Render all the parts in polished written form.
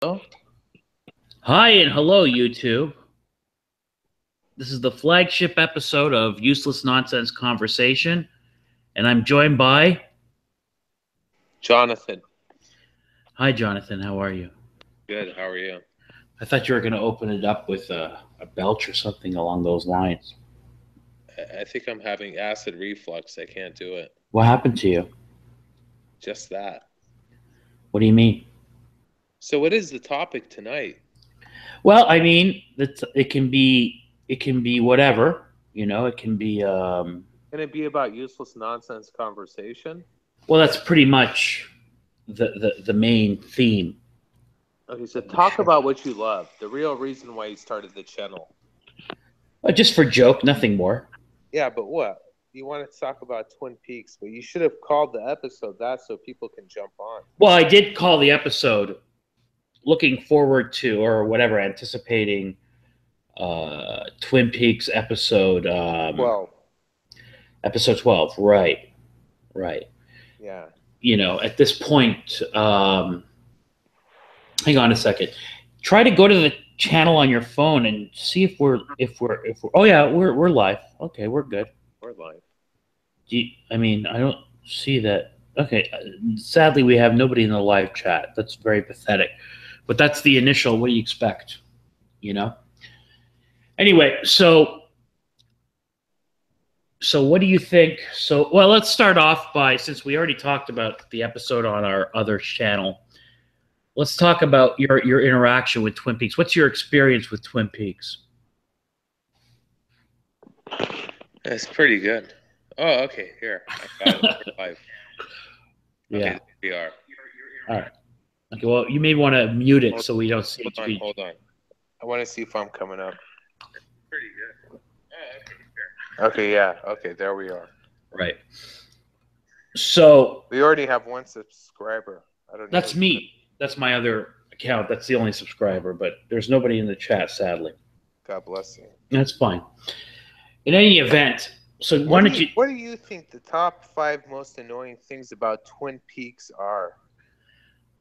Hello? Hi and hello, YouTube. This is the flagship episode of Useless Nonsense Conversation, and I'm joined by. Jonathan. Hi, Jonathan. How are you? Good. How are you? I thought you were going to open it up with a belch or something along those lines. I think I'm having acid reflux. I can't do it. What happened to you? Just that. What do you mean? So, what is the topic tonight? Well, I mean, it can be whatever. It can be. Can it be about useless nonsense conversation? Well, that's pretty much the main theme Okay, so of the talk show. about what you love. The real reason why you started the channel. Just for joke, nothing more. Yeah, but what? You want to talk about Twin Peaks, but you should have called the episode that so people can jump on. Well, I did call the episode looking forward to or whatever, anticipating Twin Peaks Well, episode 12. Right. yeah. At this point, hang on a second. Try to go to the channel on your phone and see if we're. Oh yeah, we're live. Okay, we're good. We're live. I mean, I don't see that. Okay, sadly, we have nobody in the live chat. That's very pathetic. But that's the initial. What do you expect? Anyway, so what do you think? Well, let's start off by, since we already talked about the episode on our other channel, let's talk about your interaction with Twin Peaks. What's your experience with Twin Peaks? It's pretty good. Oh, okay. Here. I got it. We're live. Okay, Yeah. we are. All right. Okay, well, you may want to mute it so we don't see each other. Hold on. I want to see if I'm coming up. Pretty good. Oh, okay. Here. Okay, yeah. Okay, there we are. Right. So we already have one subscriber. I don't know. That's me. That's my other account. That's the only subscriber, but there's nobody in the chat, sadly. God bless you. That's fine. In any event, so why don't you? What do you think the top 5 most annoying things about Twin Peaks are?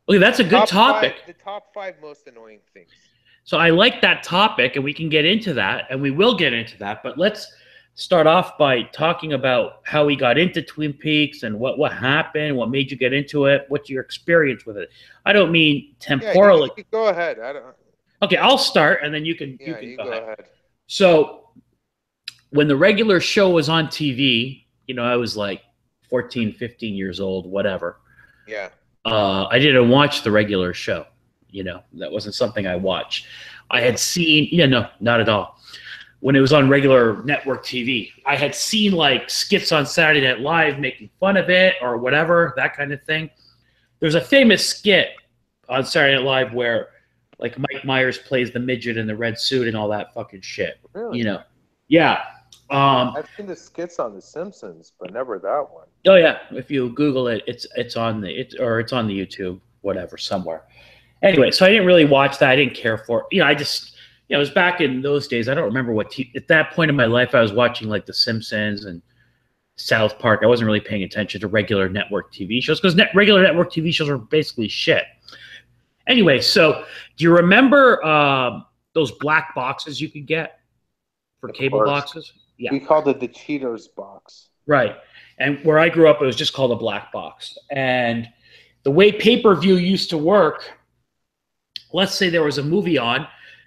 Okay, that's a good topic. The top 5 most annoying things. So I like that topic, and we can get into that, and we will get into that. But let's start off by talking about how we got into Twin Peaks and what happened, what made you get into it, what's your experience with it. I don't mean temporally. Yeah, you go ahead. Okay, I'll start, and then you can go ahead. So when the regular show was on TV, I was like 14, 15 years old, whatever. Yeah. I didn't watch the regular show. That wasn't something I watched. I had seen, no, not at all. When it was on regular network TV, I had seen like skits on Saturday Night Live making fun of it or whatever, that kind of thing. There's a famous skit on Saturday Night Live where like Mike Myers plays the midget in the red suit and all that fucking shit. Really? Yeah. I've seen the skits on The Simpsons, but never that one. Oh yeah, if you Google it, it's on the YouTube, whatever, somewhere. Anyway, so I didn't really watch that. I didn't care for it. I just, it was back in those days. I don't remember at that point in my life, I was watching like The Simpsons and South Park. I wasn't really paying attention to regular network TV shows because regular network TV shows are basically shit. Anyway, so do you remember those black boxes you could get for cable boxes? Yeah. We called it the Cheetos box. Right. And where I grew up, it was just called a black box. And the way pay-per-view used to work, let's say there was a movie on,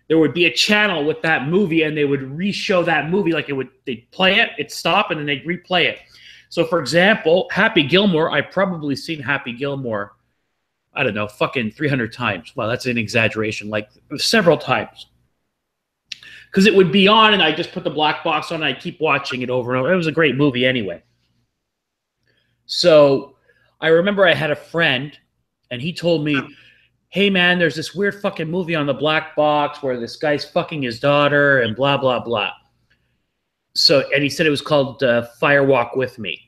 there would be a channel with that movie, and they would re-show that movie. Like they'd play it, it'd stop, and then they'd replay it. So, for example, Happy Gilmore, I've probably seen Happy Gilmore, I don't know, fucking 300 times. Well, that's an exaggeration, like several times. Because it would be on, and I just put the black box on, and I keep watching it over and over. It was a great movie anyway. So I remember I had a friend, and he told me, hey, man, there's this weird fucking movie on the black box where this guy's fucking his daughter and blah, blah, blah. So, and he said it was called Fire Walk With Me.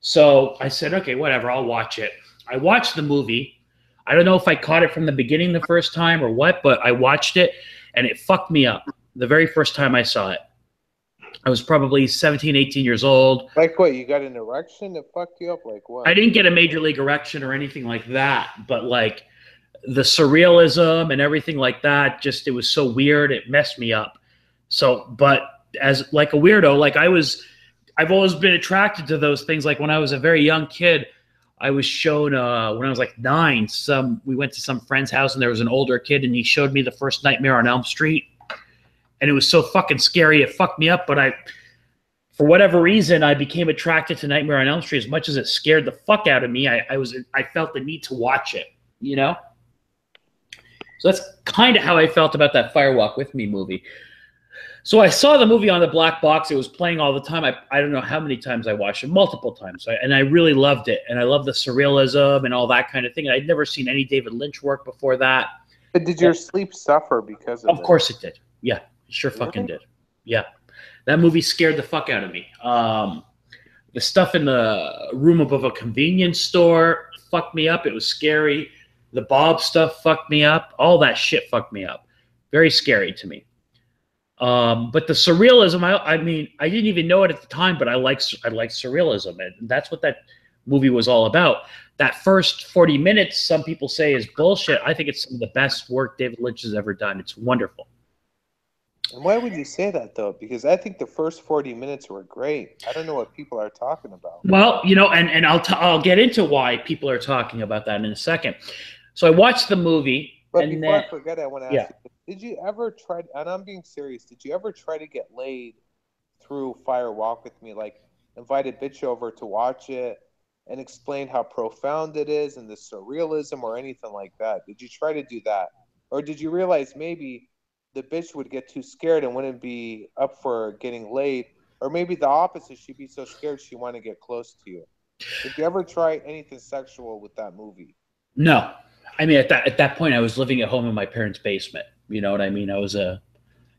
So I said, okay, whatever, I'll watch it. I watched the movie. I don't know if I caught it from the beginning the first time or what, but I watched it, and it fucked me up the very first time I saw it. I was probably 17, 18 years old. Like what? You got an erection that fucked you up? Like what? I didn't get a major league erection or anything like that, but like the surrealism and everything like that, just it was so weird. It messed me up. So, but as like a weirdo, like I've always been attracted to those things. Like when I was a very young kid, I was shown when I was like 9. We went to some friend's house and there was an older kid and he showed me the first Nightmare on Elm Street, and it was so fucking scary. It fucked me up. But for whatever reason, I became attracted to Nightmare on Elm Street as much as it scared the fuck out of me. I felt the need to watch it. You know. So that's kind of how I felt about that Fire Walk With Me movie. So I saw the movie on the black box. It was playing all the time. I don't know how many times I watched it, multiple times. And I really loved it. And I love the surrealism and all that kind of thing. And I'd never seen any David Lynch work before that. But did your sleep suffer because of it? Of course it did. Yeah, it sure fucking did. Yeah. That movie scared the fuck out of me. The stuff in the room above a convenience store fucked me up. It was scary. The Bob stuff fucked me up. All that shit fucked me up. Very scary to me. But the surrealism, I mean, I didn't even know it at the time, but I like surrealism, and that's what that movie was all about. That first 40 minutes, some people say is bullshit. I think it's some of the best work David Lynch has ever done. It's wonderful. And why would you say that, though? Because I think the first 40 minutes were great. I don't know what people are talking about. Well, you know, and I'll get into why people are talking about that in a second. So I watched the movie. But before I forget, I want to ask you, did you ever try, and I'm being serious, did you ever try to get laid through Fire Walk With Me? Like, invite a bitch over to watch it and explain how profound it is and the surrealism or anything like that? Did you try to do that? Or did you realize maybe the bitch would get too scared and wouldn't be up for getting laid? Or maybe the opposite, she'd be so scared she want to get close to you. Did you ever try anything sexual with that movie? No. I mean, at that point, I was living at home in my parents' basement. You know what I mean? I was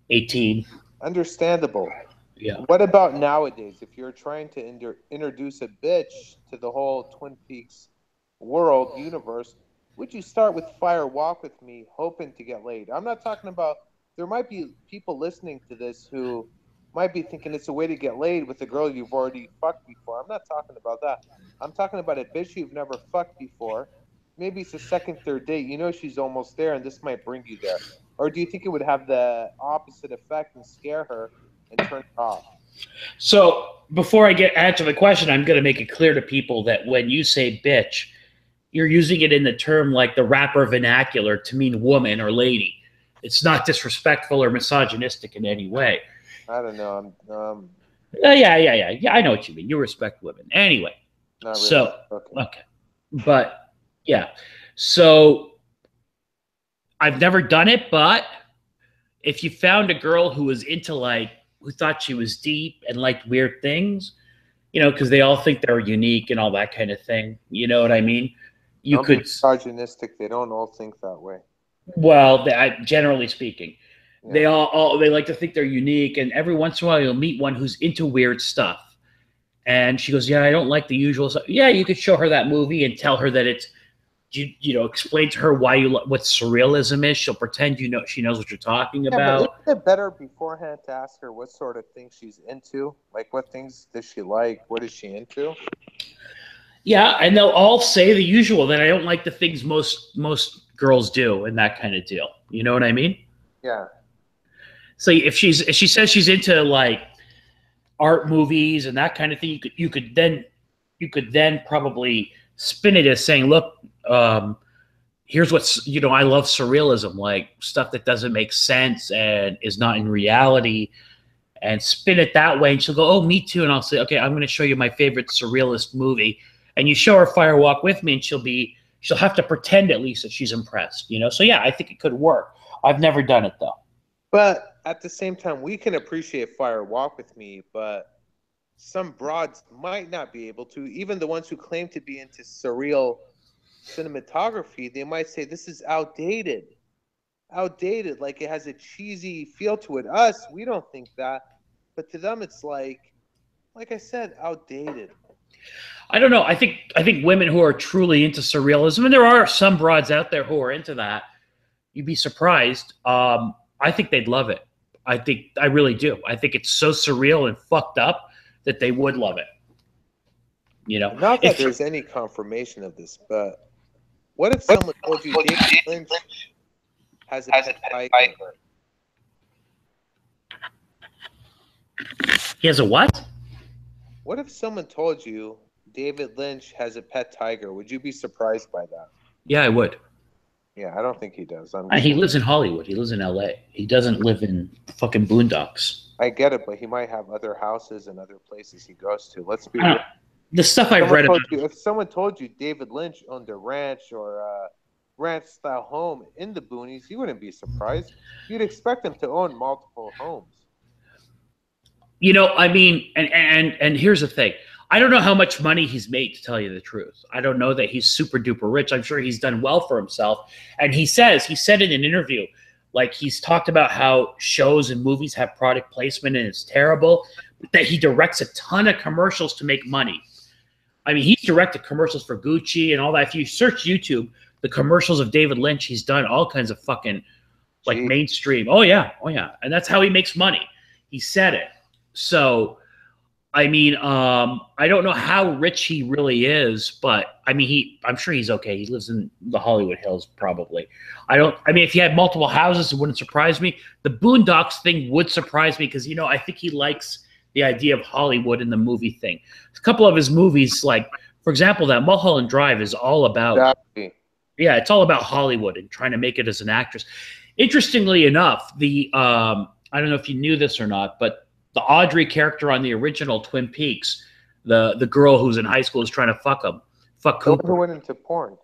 18. Understandable. Yeah. What about nowadays? If you're trying to introduce a bitch to the whole Twin Peaks world, universe, would you start with Fire Walk With Me, hoping to get laid? I'm not talking about, there might be people listening to this who might be thinking it's a way to get laid with a girl you've already fucked before. I'm not talking about that. I'm talking about a bitch you've never fucked before. Maybe it's a second, third date. You know she's almost there, and this might bring you there. Or do you think it would have the opposite effect and scare her and turn her off? So before I answer the question, I'm going to make it clear to people that when you say bitch, you're using it in the term like the rapper vernacular to mean woman or lady. It's not disrespectful or misogynistic in any way. I don't know. Yeah. I know what you mean. You respect women. Anyway. Not really. So, okay. But... yeah. So I've never done it, but if you found a girl who was into who thought she was deep and liked weird things, you know, because they all think they're unique and all that kind of thing. You know what I mean? You could misogynistic. They don't all think that way. Well, generally speaking, they they like to think they're unique, and every once in a while you'll meet one who's into weird stuff, and she goes, "Yeah, I don't like the usual stuff." Yeah, you could show her that movie and tell her that it's. You know, explain to her what surrealism is. She'll pretend she knows what you're talking about. But isn't it better beforehand to ask her what sort of things she's into? Like, what things does she like? What is she into? Yeah, and they'll all say the usual, that I don't like the things most girls do and that kind of deal. You know what I mean? Yeah. So if she says she's into like art movies and that kind of thing, you could then probably spin it as saying, look, here's what's, you know, I love surrealism, like stuff that doesn't make sense and is not in reality, and spin it that way. And she'll go, oh, me too. And I'll say, okay, I'm going to show you my favorite surrealist movie. And you show her Fire Walk With Me, and she'll have to pretend at least that she's impressed, you know? So yeah, I think it could work. I've never done it though. But at the same time, we can appreciate Fire Walk With Me, but some broads might not be able to. Even the ones who claim to be into surreal cinematography, they might say this is outdated, like it has a cheesy feel to it. Us, we don't think that, but to them it's like I said, outdated. I don't know. I think women who are truly into surrealism, and there are some broads out there who are into that, you'd be surprised. I think they'd love it. I really do. I think it's so surreal and fucked up that they would love it. You know, not that there's any confirmation of this, but What if someone told you David Lynch has a pet tiger? He has a what? What if someone told you David Lynch has a pet tiger? Would you be surprised by that? Yeah, I would. Yeah, I don't think he does. He lives in Hollywood. He lives in L.A. He doesn't live in the fucking boondocks. I get it, but he might have other houses and other places he goes to. Let's be real. The stuff I've read about. If someone told you David Lynch owned a ranch or a ranch-style home in the boonies, you wouldn't be surprised. You'd expect him to own multiple homes. You know, I mean, and here's the thing. I don't know how much money he's made, to tell you the truth. I don't know that he's super duper rich. I'm sure he's done well for himself. And he said in an interview, like he's talked about how shows and movies have product placement and it's terrible, that he directs a ton of commercials to make money. I mean, he's directed commercials for Gucci and all that. If you search YouTube, the commercials of David Lynch, he's done all kinds of fucking like mainstream. Oh yeah. And that's how he makes money. He said it. So I mean, I don't know how rich he really is, but I mean, I'm sure he's okay. He lives in the Hollywood Hills, probably. I mean, if he had multiple houses, it wouldn't surprise me. The Boondocks thing would surprise me because, you know, I think he likes the idea of Hollywood and the movie thing. A couple of his movies, like, for example, that Mulholland Drive is all about, yeah, it's all about Hollywood and trying to make it as an actress. Interestingly enough, I don't know if you knew this or not, but the Audrey character on the original Twin Peaks, the girl who's in high school is trying to fuck Cooper. Who went into porn?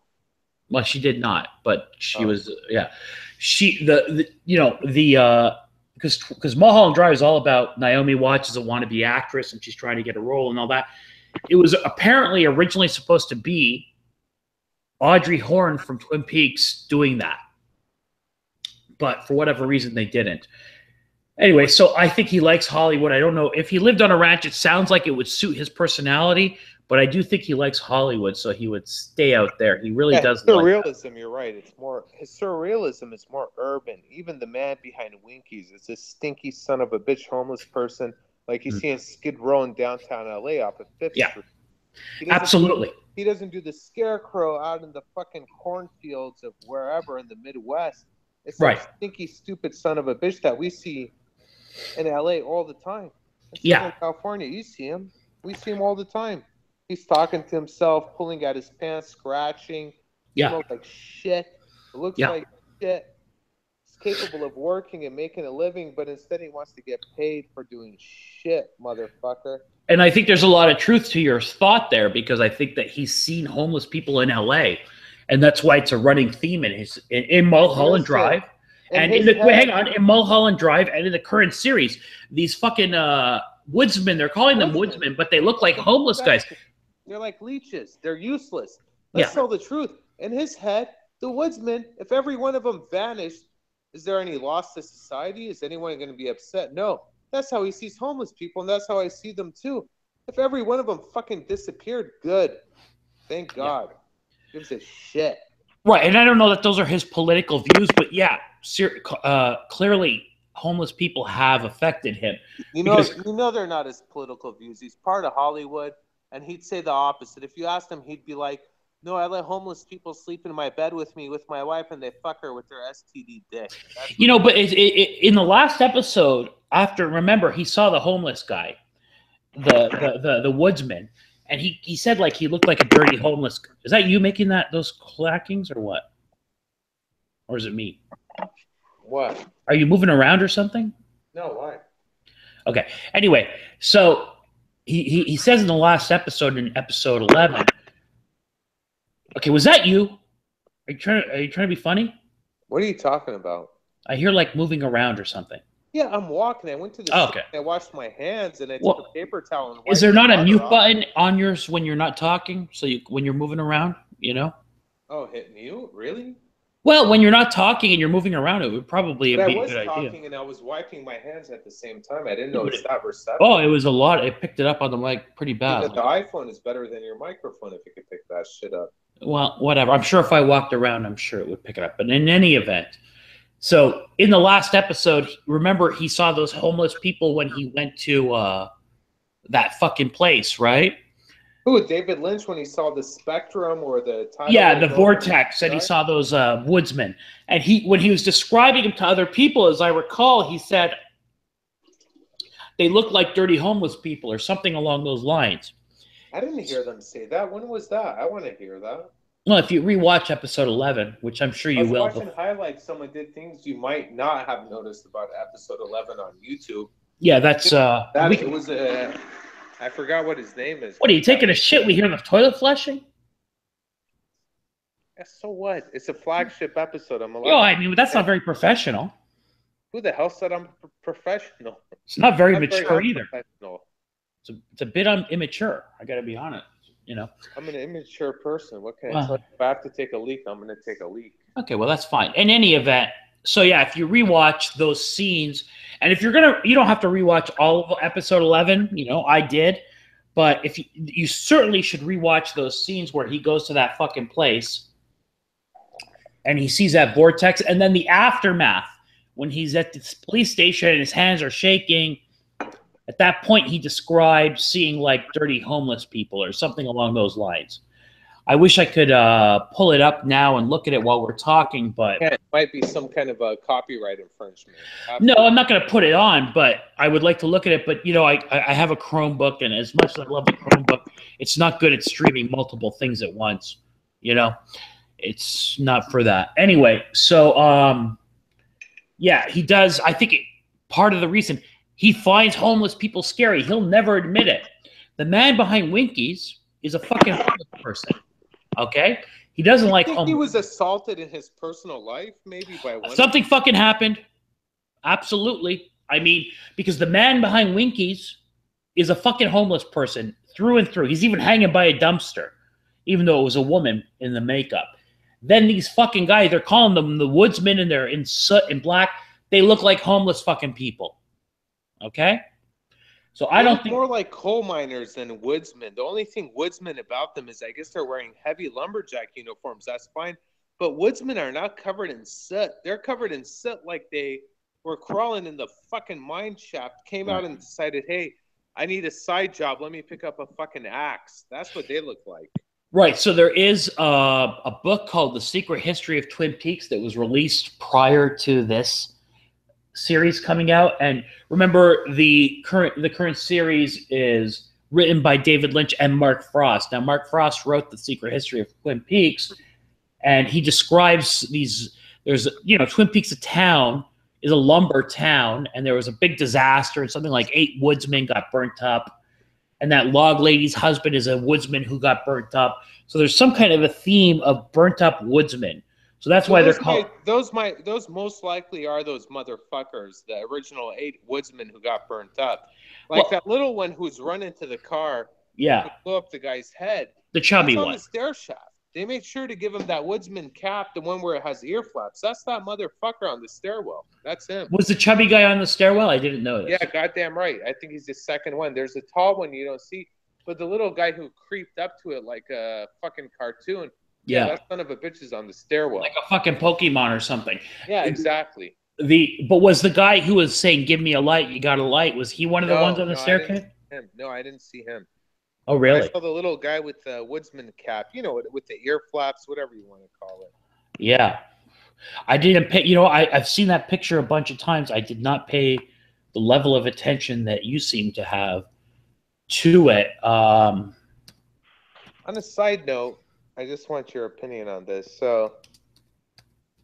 Well, she did not, but she was, yeah. Because Mulholland Drive is all about Naomi Watts as a wannabe actress and she's trying to get a role and all that. It was apparently originally supposed to be Audrey Horne from Twin Peaks doing that, but for whatever reason they didn't. Anyway, so I think he likes Hollywood. I don't know if he lived on a ranch. It sounds like it would suit his personality, but I do think he likes Hollywood, so he would stay out there. He really does. Surrealism, like, you're right. It's more his surrealism is more urban. Even the man behind Winkies is this stinky son of a bitch homeless person, like you see in Skid Row in downtown LA off of Fifth Street. Absolutely. He doesn't do the scarecrow out in the fucking cornfields of wherever in the Midwest. It's some stinky, stupid son of a bitch that we see in LA all the time. In California, you see him. We see him all the time. He's talking to himself, pulling at his pants, scratching. Yeah. He smells like shit. It looks like shit. He's capable of working and making a living, but instead he wants to get paid for doing shit, motherfucker. And I think there's a lot of truth to your thought there, because I think that he's seen homeless people in LA, and that's why it's a running theme in Mulholland Drive. And in Mulholland Drive and in the current series, these fucking woodsmen, they're calling them woodsmen, but they look like homeless guys. They're like leeches. They're useless. Let's tell the truth. In his head, the woodsmen, if every one of them vanished, is there any loss to society? Is anyone going to be upset? No. That's how he sees homeless people, and that's how I see them too. If every one of them fucking disappeared, good. Thank God. Gives a shit. Right, and I don't know that those are his political views, but yeah, clearly homeless people have affected him. You know they're not his political views. He's part of Hollywood, and he'd say the opposite. If you asked him, he'd be like, no, I let homeless people sleep in my bed with me, with my wife, and they fuck her with their STD dick. But in the last episode, remember, he saw the homeless guy, the woodsman, and he said like he looked like a dirty homeless. Is that you making those clackings or what? Or is it me? What? Are you moving around or something? No, why? Okay. Anyway, so he says in the last episode, in episode 11. Okay, was that you? Are you trying to be funny? What are you talking about? I hear like moving around or something. Yeah, I'm walking. I went to the sink, I washed my hands, and I took a paper towel and wiped. Is there not a mute button on yours when you're not talking? So when you're moving around, you know? Oh, hit mute? Really? Well, when you're not talking and you're moving around, it would probably be a good idea. I was talking and I was wiping my hands at the same time. I didn't know it was that receptive. Oh, it was a lot. It picked it up on the mic pretty bad. The iPhone is better than your microphone if you could pick that shit up. Well, whatever. I'm sure if I walked around, I'm sure it would pick it up. But in any event, so in the last episode, remember he saw those homeless people when he went to that fucking place, right? Who, David Lynch, when he saw the spectrum or the tidal Yeah, wave the over vortex, and he Right? saw those woodsmen. And when he was describing them to other people, as I recall, he said they look like dirty homeless people or something along those lines. I didn't hear them say that. When was that? I want to hear that. Well, if you rewatch episode 11, which I'm sure I you was will. watching highlights. Someone did things you might not have noticed about episode 11 on YouTube. Yeah, that's That it was a. I forgot what his name is. What are you taking a shit? We hear the toilet flushing? Yeah, so what? It's a flagship episode. I'm allowed. Yo, I mean, that's not very professional. Who the hell said I'm professional? It's not very I'm mature either. Professional. It's a bit immature. I got to be honest. You know, I'm an immature person. What can I tell you? If I have to take a leak, I'm going to take a leak. Okay, well, that's fine. In any event, so yeah, if you rewatch those scenes, and if you're gonna, you don't have to rewatch all of episode 11. You know, I did, but if you certainly should rewatch those scenes where he goes to that fucking place and he sees that vortex, and then the aftermath when he's at this police station and his hands are shaking. At that point, he described seeing like dirty homeless people or something along those lines. I wish I could pull it up now and look at it while we're talking, but yeah, it might be some kind of a copyright infringement. No, I'm not going to put it on, but I would like to look at it. But, you know, I have a Chromebook, and as much as I love the Chromebook, it's not good at streaming multiple things at once. You know, it's not for that. Anyway, so, yeah, he does. I think part of the reason he finds homeless people scary, he'll never admit it. The man behind Winkies is a fucking homeless person. Okay? He doesn't like homeless. He was assaulted in his personal life, maybe by one. Something fucking happened. Absolutely. I mean, because the man behind Winkies is a fucking homeless person through and through. He's even hanging by a dumpster, even though it was a woman in the makeup. Then these fucking guys, they're calling them the woodsmen, and they're in soot and black. They look like homeless fucking people. Okay? So I don't think more like coal miners than woodsmen. The only thing woodsmen about them is I guess they're wearing heavy lumberjack uniforms. That's fine. But woodsmen are not covered in soot. They're covered in soot like they were crawling in the fucking mine shaft, came out and decided, hey, I need a side job. Let me pick up a fucking axe. That's what they look like. Right. So there is a book called The Secret History of Twin Peaks that was released prior to this series coming out. And remember, the current series is written by David Lynch and Mark Frost. Now, Mark Frost wrote The Secret History of Twin Peaks, and he describes these. There's, you know, Twin Peaks, a town, is a lumber town, and there was a big disaster, and something like 8 woodsmen got burnt up. And that log lady's husband is a woodsman who got burnt up. So there's some kind of a theme of burnt up woodsmen. So that's why they're called. Those most likely are those motherfuckers, the original 8 woodsmen who got burnt up. Like that little one who's run into the car. Yeah. Blew up the guy's head. The chubby one. On the stair shaft. They made sure to give him that woodsman cap, the one where it has ear flaps. That's that motherfucker on the stairwell. That's him. Was the chubby guy on the stairwell? I didn't know this. Yeah, goddamn right. I think he's the second one. There's a tall one you don't see, but the little guy who creeped up to it like a fucking cartoon. Yeah, that son of a bitch is on the stairwell. Like a fucking Pokemon or something. Yeah, exactly. But was the guy who was saying, give me a light, you got a light, was he one of the ones on the staircase? No, I didn't see him. Oh, really? I saw the little guy with the woodsman cap, you know, with the ear flaps, whatever you want to call it. Yeah. I didn't pay, you know, I've seen that picture a bunch of times. I did not pay the level of attention that you seem to have to it. On a side note, I just want your opinion on this. So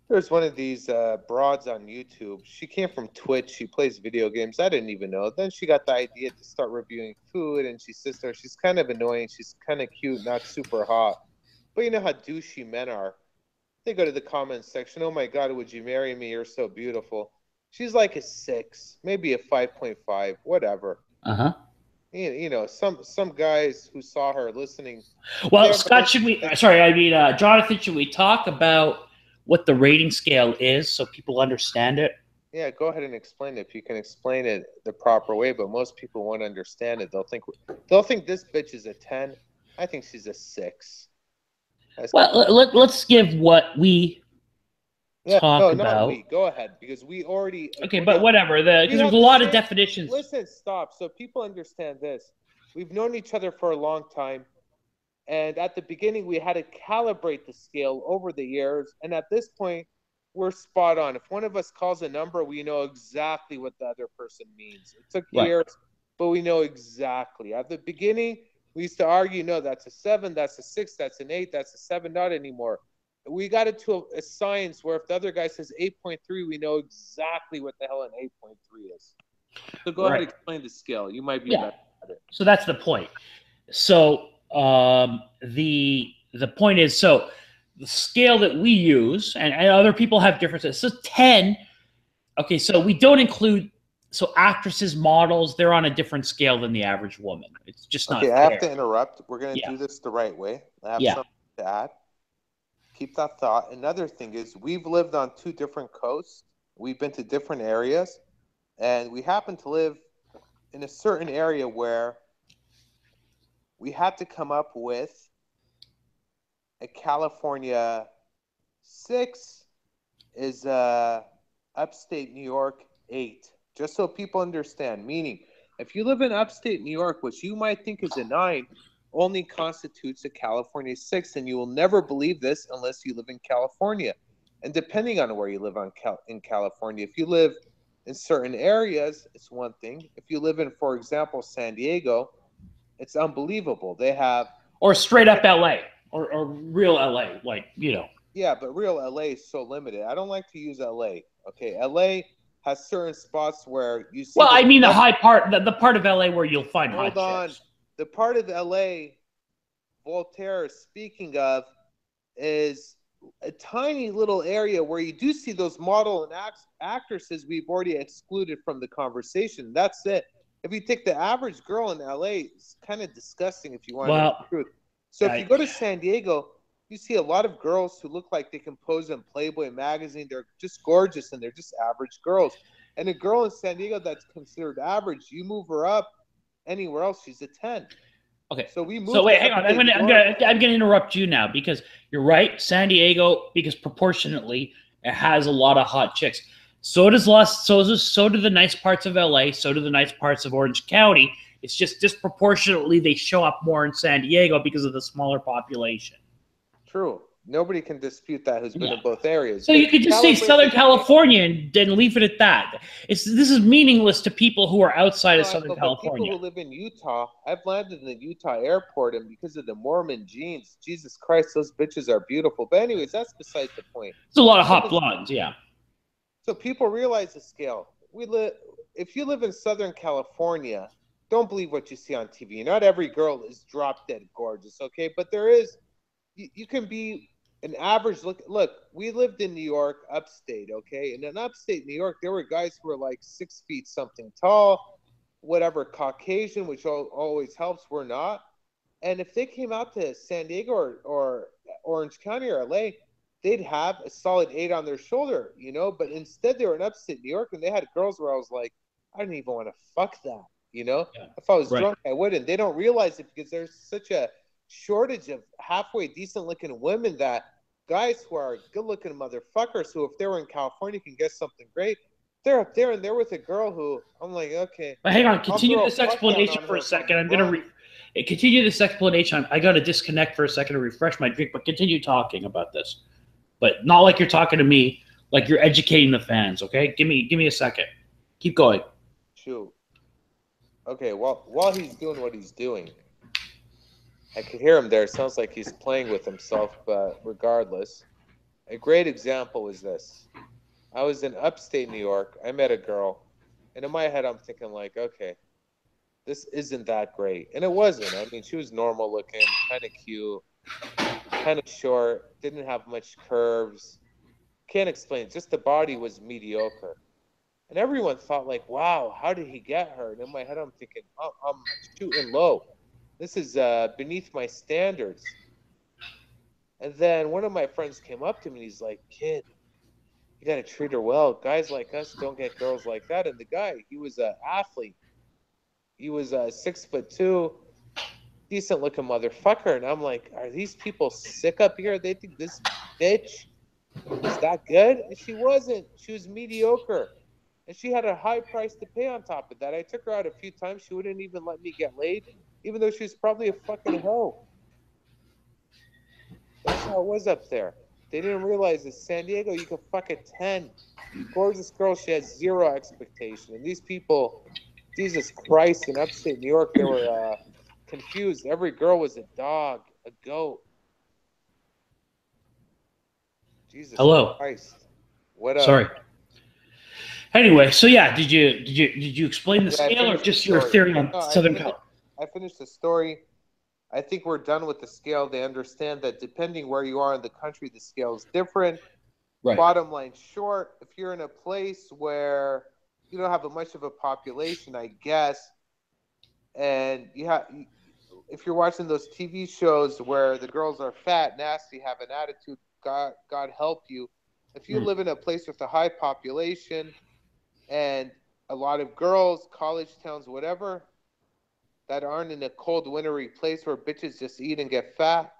there's one of these broads on YouTube. She came from Twitch. She plays video games. I didn't even know. Then she got the idea to start reviewing food, and she says to she's kind of annoying. She's kind of cute, not super hot. But you know how douchey men are. They go to the comments section. Oh, my God, would you marry me? You're so beautiful. She's like a 6, maybe a 5.5, whatever. Uh-huh. You know, some guys who saw her listening. Well, Scott, Jonathan, should we talk about what the rating scale is so people understand it? Yeah, go ahead and explain it if you can explain it the proper way, but most people won't understand it. They'll think this bitch is a 10. I think she's a 6. Let's give what we talk about. Not we. Go ahead, because we already... Okay, but whatever. Because there's a lot of definitions. Listen, stop. So people understand this. We've known each other for a long time. And at the beginning, we had to calibrate the scale over the years. And at this point, we're spot on. If one of us calls a number, we know exactly what the other person means. It took Right. years, but we know exactly. At the beginning, we used to argue, no, that's a 7, that's a 6, that's an 8, that's a 7, not anymore. We got it to a science where if the other guy says 8.3, we know exactly what the hell an 8.3 is. So go ahead and explain the scale. You might be better at it. So that's the point. So the point is, so the scale that we use, and other people have differences. So 10. Okay, so we don't include, so actresses, models, they're on a different scale than the average woman. It's just not fair. I have to interrupt. We're going to do this the right way. I have something to add. Keep that thought. Another thing is we've lived on 2 different coasts. We've been to different areas. And we happen to live in a certain area where we had to come up with a California 6 is upstate New York 8. Just so people understand. Meaning, if you live in upstate New York, which you might think is a 9, only constitutes a California 6. And you will never believe this unless you live in California. And depending on where you live in California, if you live in certain areas, it's one thing. If you live in, for example, San Diego, it's unbelievable. They have... Or straight up LA, or real LA, like, you know. Yeah, but real LA is so limited. I don't like to use LA. Okay, LA has certain spots where you see... Well, I mean the high part, the part of LA where you'll find hot chicks. Hold on. The part of LA Voltaire is speaking of is a tiny little area where you do see those model and actresses we've already excluded from the conversation. That's it. If you take the average girl in LA, it's kind of disgusting if you want to know the truth. So if you go to San Diego, you see a lot of girls who look like they can pose in Playboy magazine. They're just gorgeous and they're just average girls. And a girl in San Diego that's considered average, you move her up anywhere else, she's a 10. Okay. So we moved. So wait, hang on. I'm gonna interrupt you now because you're right. San Diego, because proportionately, it has a lot of hot chicks. So do the nice parts of LA. So do the nice parts of Orange County. It's just disproportionately they show up more in San Diego because of the smaller population. True. Nobody can dispute that who's been in both areas. So you could just say Southern California and then leave it at that. This is meaningless to people who are outside of Southern California. People who live in Utah, I've landed in the Utah airport, and because of the Mormon genes, Jesus Christ, those bitches are beautiful. But anyways, that's besides the point. There's a lot of hot blondes, yeah. So people realize the scale. If you live in Southern California, don't believe what you see on TV. Not every girl is drop dead gorgeous, okay? But there is, you can be an average look. We lived in New York, upstate, okay? And in upstate New York, there were guys who were like 6 feet something tall, whatever, Caucasian, which always helps. We're not. And if they came out to San Diego or Orange County or LA, they'd have a solid 8 on their shoulder, you know? But instead, they were in upstate New York, and they had girls where I was like, I didn't even want to fuck that, you know? Yeah. If I was drunk, I wouldn't. They don't realize it because there's such a shortage of halfway decent looking women that guys who are good looking motherfuckers who, if they were in California, can get something great. They're up there and they're with a girl who I'm like, okay. But hang on, continue this explanation for a second. I'm gonna continue this explanation. I got to disconnect for a second to refresh my drink, but continue talking about this. But not like you're talking to me, like you're educating the fans. Okay, give me a second. Keep going. Shoot. Okay, while he's doing what he's doing, I could hear him there. It sounds like he's playing with himself, but regardless, a great example is this. I was in upstate New York. I met a girl, and in my head, I'm thinking like, okay, this isn't that great. And it wasn't. I mean, she was normal looking, kind of cute, kind of short, didn't have much curves. Can't explain. Just the body was mediocre. And everyone thought like, wow, how did he get her? And in my head, I'm thinking, oh, I'm shooting low. This is beneath my standards. And then one of my friends came up to me and he's like, kid, you got to treat her well. Guys like us don't get girls like that. And the guy, he was an athlete. He was 6'2", decent looking motherfucker. And I'm like, are these people sick up here? They think this bitch is that good? And she wasn't. She was mediocre. And she had a high price to pay on top of that. I took her out a few times. She wouldn't even let me get laid, even though she was probably a fucking hoe. That's how it was up there. They didn't realize that San Diego, you could fuck a 10. Gorgeous girl, she has zero expectation. And these people, Jesus Christ, in upstate New York, they were confused. Every girl was a dog, a goat. Jesus Hello. Christ. What up? Sorry. Anyway, so yeah, did you explain the Yeah, I scale or finished the just your story. theory on No, Southern Cal? I finished the story. I think we're done with the scale. They understand that depending where you are in the country, the scale is different. Right. Bottom line short, if you're in a place where you don't have much of a population, I guess, and if you're watching those TV shows where the girls are fat, nasty, have an attitude, God help you. If you live in a place with a high population and a lot of girls, college towns, whatever, that aren't in a cold, wintry place where bitches just eat and get fat,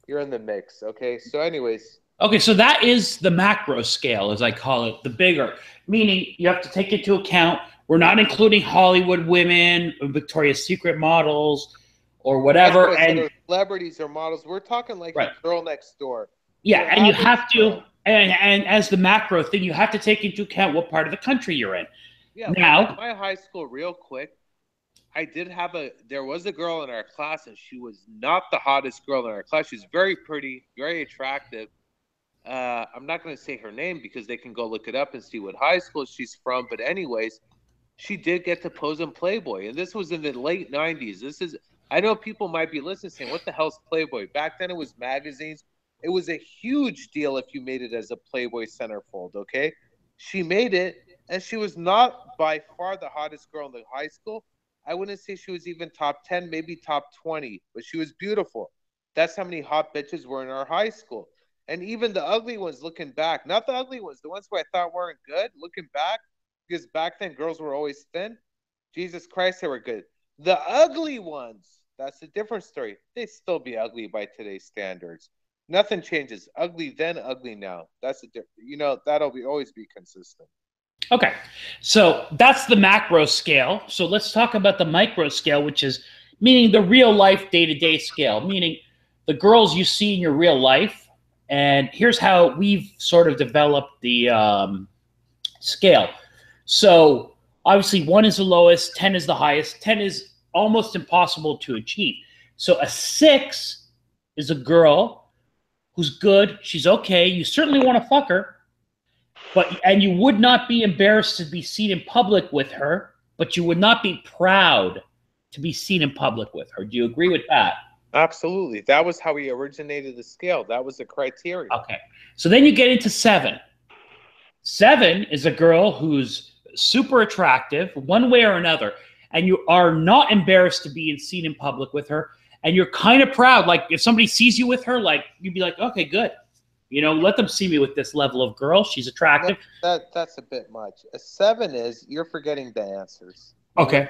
you're in the mix. Okay. So, anyways, Okay, so that is the macro scale, as I call it, the bigger, meaning you have to take into account we're not including Hollywood women, Victoria's Secret models, or that's what whatever. I said. And Or celebrities or models. We're talking like right, your girl next door, yeah, your and you average have to, girl. and as the macro thing, you have to take into account what part of the country you're in. Yeah. Like in Now, my high school, real quick, there was a girl in our class, and she was not the hottest girl in our class. She's very pretty, very attractive. I'm not going to say her name because they can go look it up and see what high school she's from. But anyways, she did get to pose in Playboy, and this was in the late '90s. I know people might be listening saying, "What the hell's Playboy?" Back then, it was magazines. It was a huge deal if you made it as a Playboy centerfold. Okay, she made it, and she was not by far the hottest girl in the high school. I wouldn't say she was even top 10, maybe top 20, but she was beautiful. That's how many hot bitches were in our high school. And even the ugly ones looking back, not the ugly ones, the ones who I thought weren't good looking back, because back then girls were always thin. Jesus Christ, they were good. The ugly ones, that's a different story. They'd still be ugly by today's standards. Nothing changes. Ugly then, ugly now. That's a different. That'll always be consistent. okay, so that's the macro scale. So let's talk about the micro scale, which is meaning the real life day to day scale, meaning the girls you see in your real life. And here's how we've sort of developed the scale. So obviously, 1 is the lowest, 10 is the highest. 10 is almost impossible to achieve. So a 6 is a girl who's good. She's okay. You certainly want to fuck her, and you would not be embarrassed to be seen in public with her, but you would not be proud to be seen in public with her. Do you agree with that? Absolutely. That was how we originated the scale. That was the criteria. Okay. So then you get into 7. 7 is a girl who's super attractive, one way or another, and you are not embarrassed to be seen in public with her, and you're kind of proud. Like if somebody sees you with her, like you'd be like, okay, good. Let them see me with this level of girl. She's attractive. That's a bit much. A 7 is you're forgetting the answers. Okay.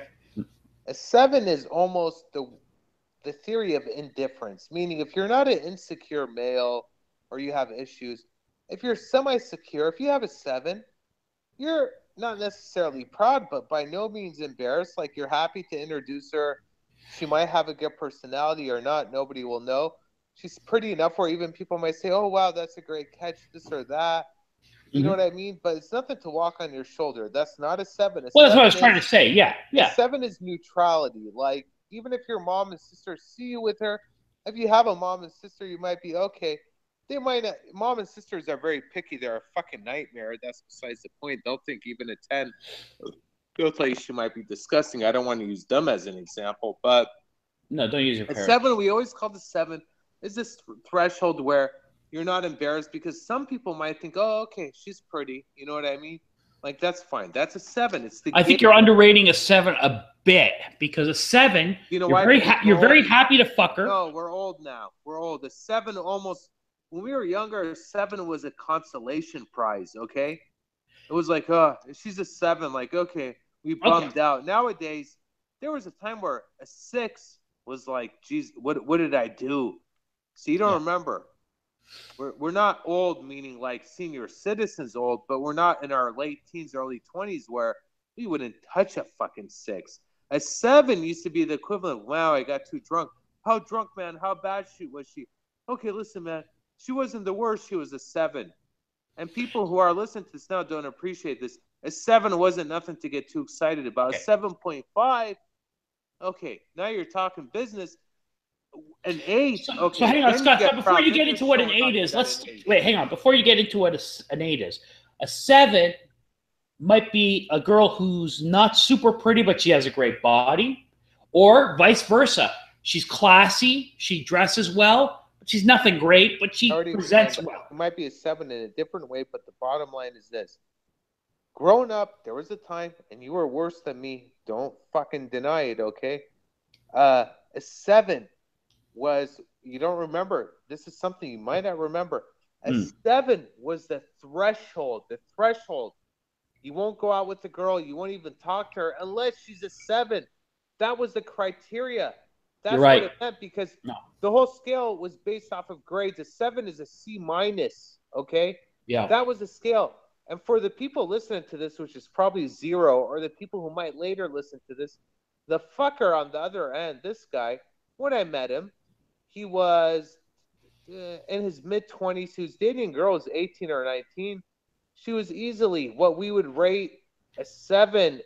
A 7 is almost the theory of indifference, meaning if you're not an insecure male or you have issues, if you're semi-secure, if you have a 7, you're not necessarily proud, but by no means embarrassed. Like you're happy to introduce her. She might have a good personality or not. Nobody will know. She's pretty enough where even people might say, "Oh wow, that's a great catch," this or that. You know what I mean? But it's nothing to walk on your shoulder. That's not a 7. Well, that's what I was trying to say. Yeah, yeah. A 7 is neutrality. Like even if your mom and sister see you with her, if you have a mom and sister, you might be okay. They might not. Mom and sisters are very picky. They're a fucking nightmare. That's besides the point. They'll think even a 10, they'll tell you she might be disgusting. I don't want to use them as an example, but no, don't use your a parents. 7, we always call the 7 is this threshold where you're not embarrassed because some people might think, oh, okay, she's pretty. You know what I mean? Like that's fine. That's a 7. It's the. I think you're underrating a 7 a bit because a 7, you're very happy to fuck her. No, we're old now. We're old. A 7 almost. When we were younger, a 7 was a consolation prize. Okay, it was like, she's a 7. Like, okay, we bummed out. Nowadays, there was a time where a 6 was like, geez, what did I do? So you don't remember. We're not old, meaning like senior citizens old, but we're not in our late teens, early 20s where we wouldn't touch a fucking 6. A 7 used to be the equivalent of, wow, I got too drunk. How drunk, man? How bad was she? Okay, listen, man. She wasn't the worst. She was a 7. And people who are listening to this now don't appreciate this. A 7 wasn't nothing to get too excited about. A 7.5, okay, now you're talking business. An 8, So okay, hang on, then you Scott. get Before you proud. Then get you're into what an showing off 8 you is, got an let's 8. wait. Hang on. Before you get into what an 8 is, a 7 might be a girl who's not super pretty, but she has a great body, or vice versa. She's classy, she dresses well, but she's nothing great, but I she already explained presents that. well. It might be a 7 in a different way, but the bottom line is this. Growing up, there was a time, and you were worse than me. Don't fucking deny it, okay? A 7 was, you don't remember. This is something you might not remember. A 7 was the threshold. The threshold. You won't go out with the girl. You won't even talk to her unless she's a 7. That was the criteria. You're That's what right. it meant because No. the whole scale was based off of grades. A 7 is a C minus. Okay. Yeah. That was the scale. And for the people listening to this, which is probably 0, or the people who might later listen to this, the fucker on the other end, this guy, when I met him, he was in his mid-20s. He was dating a girl who was 18 or 19. She was easily what we would rate a 7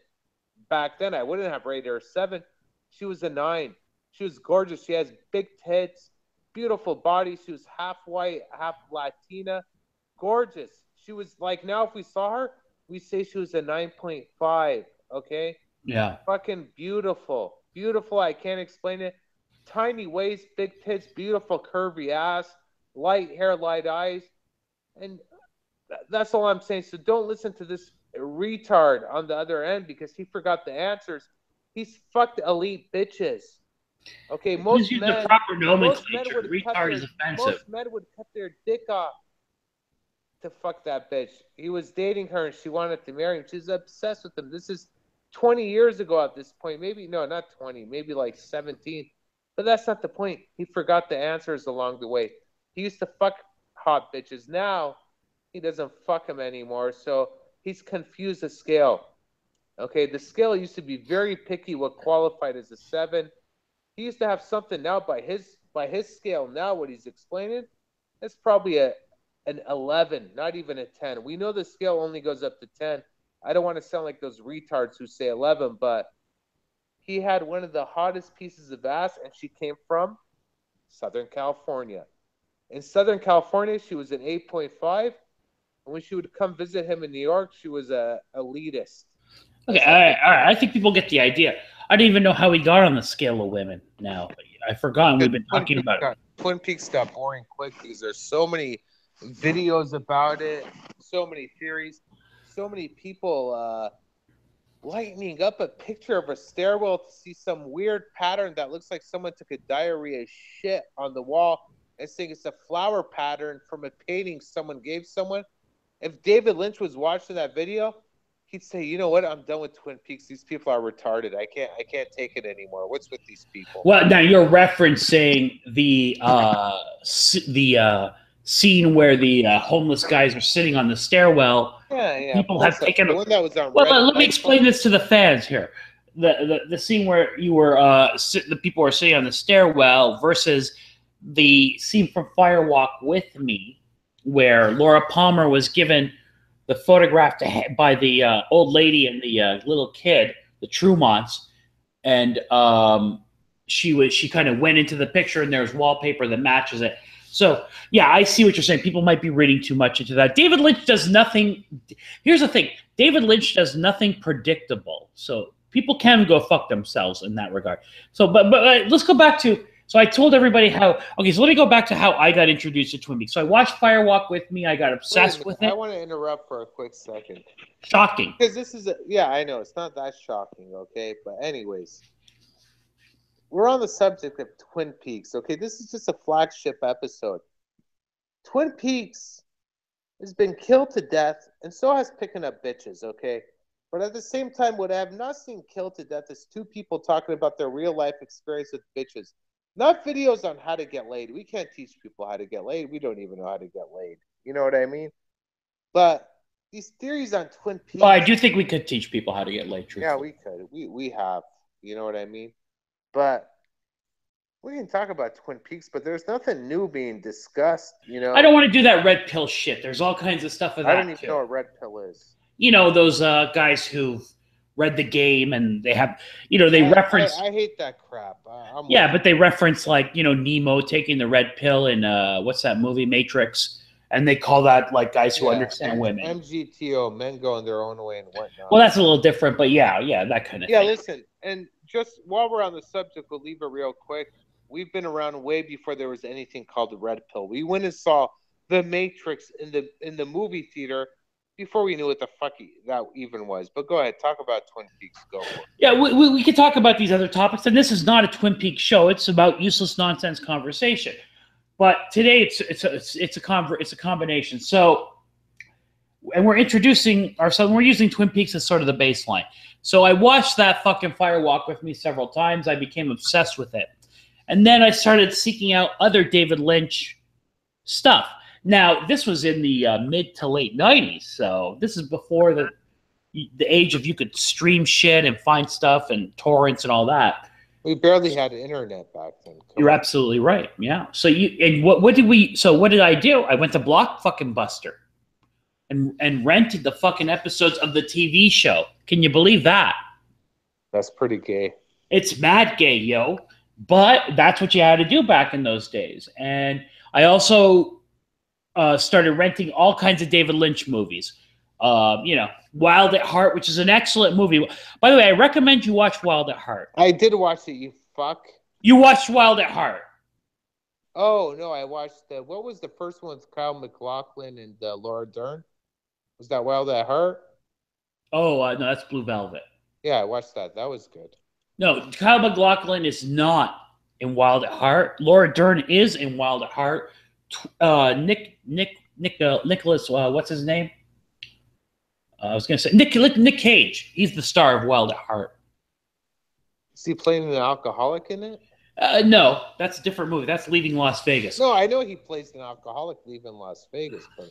back then. I wouldn't have rated her a 7. She was a 9. She was gorgeous. She has big tits, beautiful body. She was half white, half Latina. Gorgeous. She was like, now if we saw her, we say she was a 9.5. Okay? Yeah. Fucking beautiful. Beautiful. I can't explain it. Tiny waist, big tits, beautiful curvy ass, light hair, light eyes. And that's all I'm saying. So don't listen to this retard on the other end because he forgot the answers. He's fucked elite bitches. Okay, Please use the proper nomenclature. Retard is offensive. most men would cut their dick off to fuck that bitch. He was dating her and she wanted to marry him. She's obsessed with him. This is 20 years ago at this point. Maybe no, not 20, maybe like 17. But that's not the point. He forgot the answers along the way. He used to fuck hot bitches. Now he doesn't fuck him anymore. So he's confused the scale. Okay, the scale used to be very picky what qualified as a 7. He used to have something. Now by his scale, now what he's explaining, it's probably an 11, not even a 10. We know the scale only goes up to 10. I don't want to sound like those retards who say 11, but he had one of the hottest pieces of ass, and she came from Southern California. In Southern California, she was an 8.5. And when she would come visit him in New York, she was a elitist. Okay, all right. I think people get the idea. I don't even know how we got on the scale of women now. I've forgotten we've been talking about it. Twin Peaks got boring quick because there's so many videos about it, so many theories, so many people lightening up a picture of a stairwell to see some weird pattern that looks like someone took a diarrhea shit on the wall and saying it's a flower pattern from a painting someone gave someone. If David Lynch was watching that video, he'd say, "You know what? I'm done with Twin Peaks. These people are retarded. I can't take it anymore. What's with these people?" Well, now you're referencing the scene where the homeless guys are sitting on the stairwell. Yeah. People have taken. The one that was on Well, Reddit. let me explain this to the fans here. The scene where you were the people are sitting on the stairwell versus the scene from Fire Walk with Me, where Laura Palmer was given the photograph by the old lady and the little kid, the Trumonts, and she kind of went into the picture and there's wallpaper that matches it. So yeah, I see what you're saying. People might be reading too much into that. David Lynch does nothing. Here's the thing: David Lynch does nothing predictable. So people can go fuck themselves in that regard. So, but let's go back to. So I told everybody how. Okay, so let me go back to how I got introduced to Twin Peaks. So I watched Fire Walk with Me. I got obsessed with it. I want to interrupt for a quick second. Shocking. Because this is I know it's not that shocking, okay? But anyways, we're on the subject of Twin Peaks, okay? This is just a flagship episode. Twin Peaks has been killed to death, and so has Picking Up Bitches, okay? But at the same time, what I have not seen killed to death is two people talking about their real life experience with bitches. Not videos on how to get laid. We can't teach people how to get laid. We don't even know how to get laid. You know what I mean? But these theories on Twin Peaks. Well, I do think we could teach people how to get laid. Yeah, we could. We have. You know what I mean? But We can talk about Twin Peaks, but there's nothing new being discussed. I don't want to do that red pill shit. There's all kinds of stuff of I don't that even too. know what red pill is. Those guys who read the game and they have, they reference. I hate that crap. Yeah, but they reference like Nemo taking the red pill in what's that movie, Matrix, and they call that like guys who understand women. MGTO, men going their own way and whatnot. Well, that's a little different, but yeah, that kind of thing. Yeah, listen, and just while we're on the subject, we'll leave it real quick. We've been around way before there was anything called the red pill. We went and saw the Matrix in the movie theater before we knew what the fuck that even was. But go ahead, talk about Twin Peaks. Go for it. Yeah, we could talk about these other topics, and this is not a Twin Peaks show. It's about useless nonsense conversation. But today it's a combination. So, and we're introducing ourselves. We're using Twin Peaks as sort of the baseline. So I watched that fucking Fire Walk with Me several times. I became obsessed with it, and then I started seeking out other David Lynch stuff. Now, this was in the mid to late 90s, so this is before the age of you could stream shit and find stuff and torrents and all that. We barely had internet back then. You're absolutely right. Yeah. So what did I do? I went to Blockbuster and rented the fucking episodes of the TV show. Can you believe that? That's pretty gay. It's mad gay, yo. But that's what you had to do back in those days. And I also started renting all kinds of David Lynch movies. Wild at Heart, which is an excellent movie. By the way, I recommend you watch Wild at Heart. I did watch it, you fuck. You watched Wild at Heart. Oh, no, I watched what was the first one with Kyle MacLachlan and Laura Dern? Was that Wild at Heart? Oh, no, that's Blue Velvet. Yeah, I watched that. That was good. No, Kyle MacLachlan is not in Wild at Heart. Laura Dern is in Wild at Heart. Nicholas, what's his name? I was going to say Nick Cage. He's the star of Wild at Heart. Is he playing an alcoholic in it? No, that's a different movie. That's Leaving Las Vegas. No, I know he plays an alcoholic leaving Las Vegas, but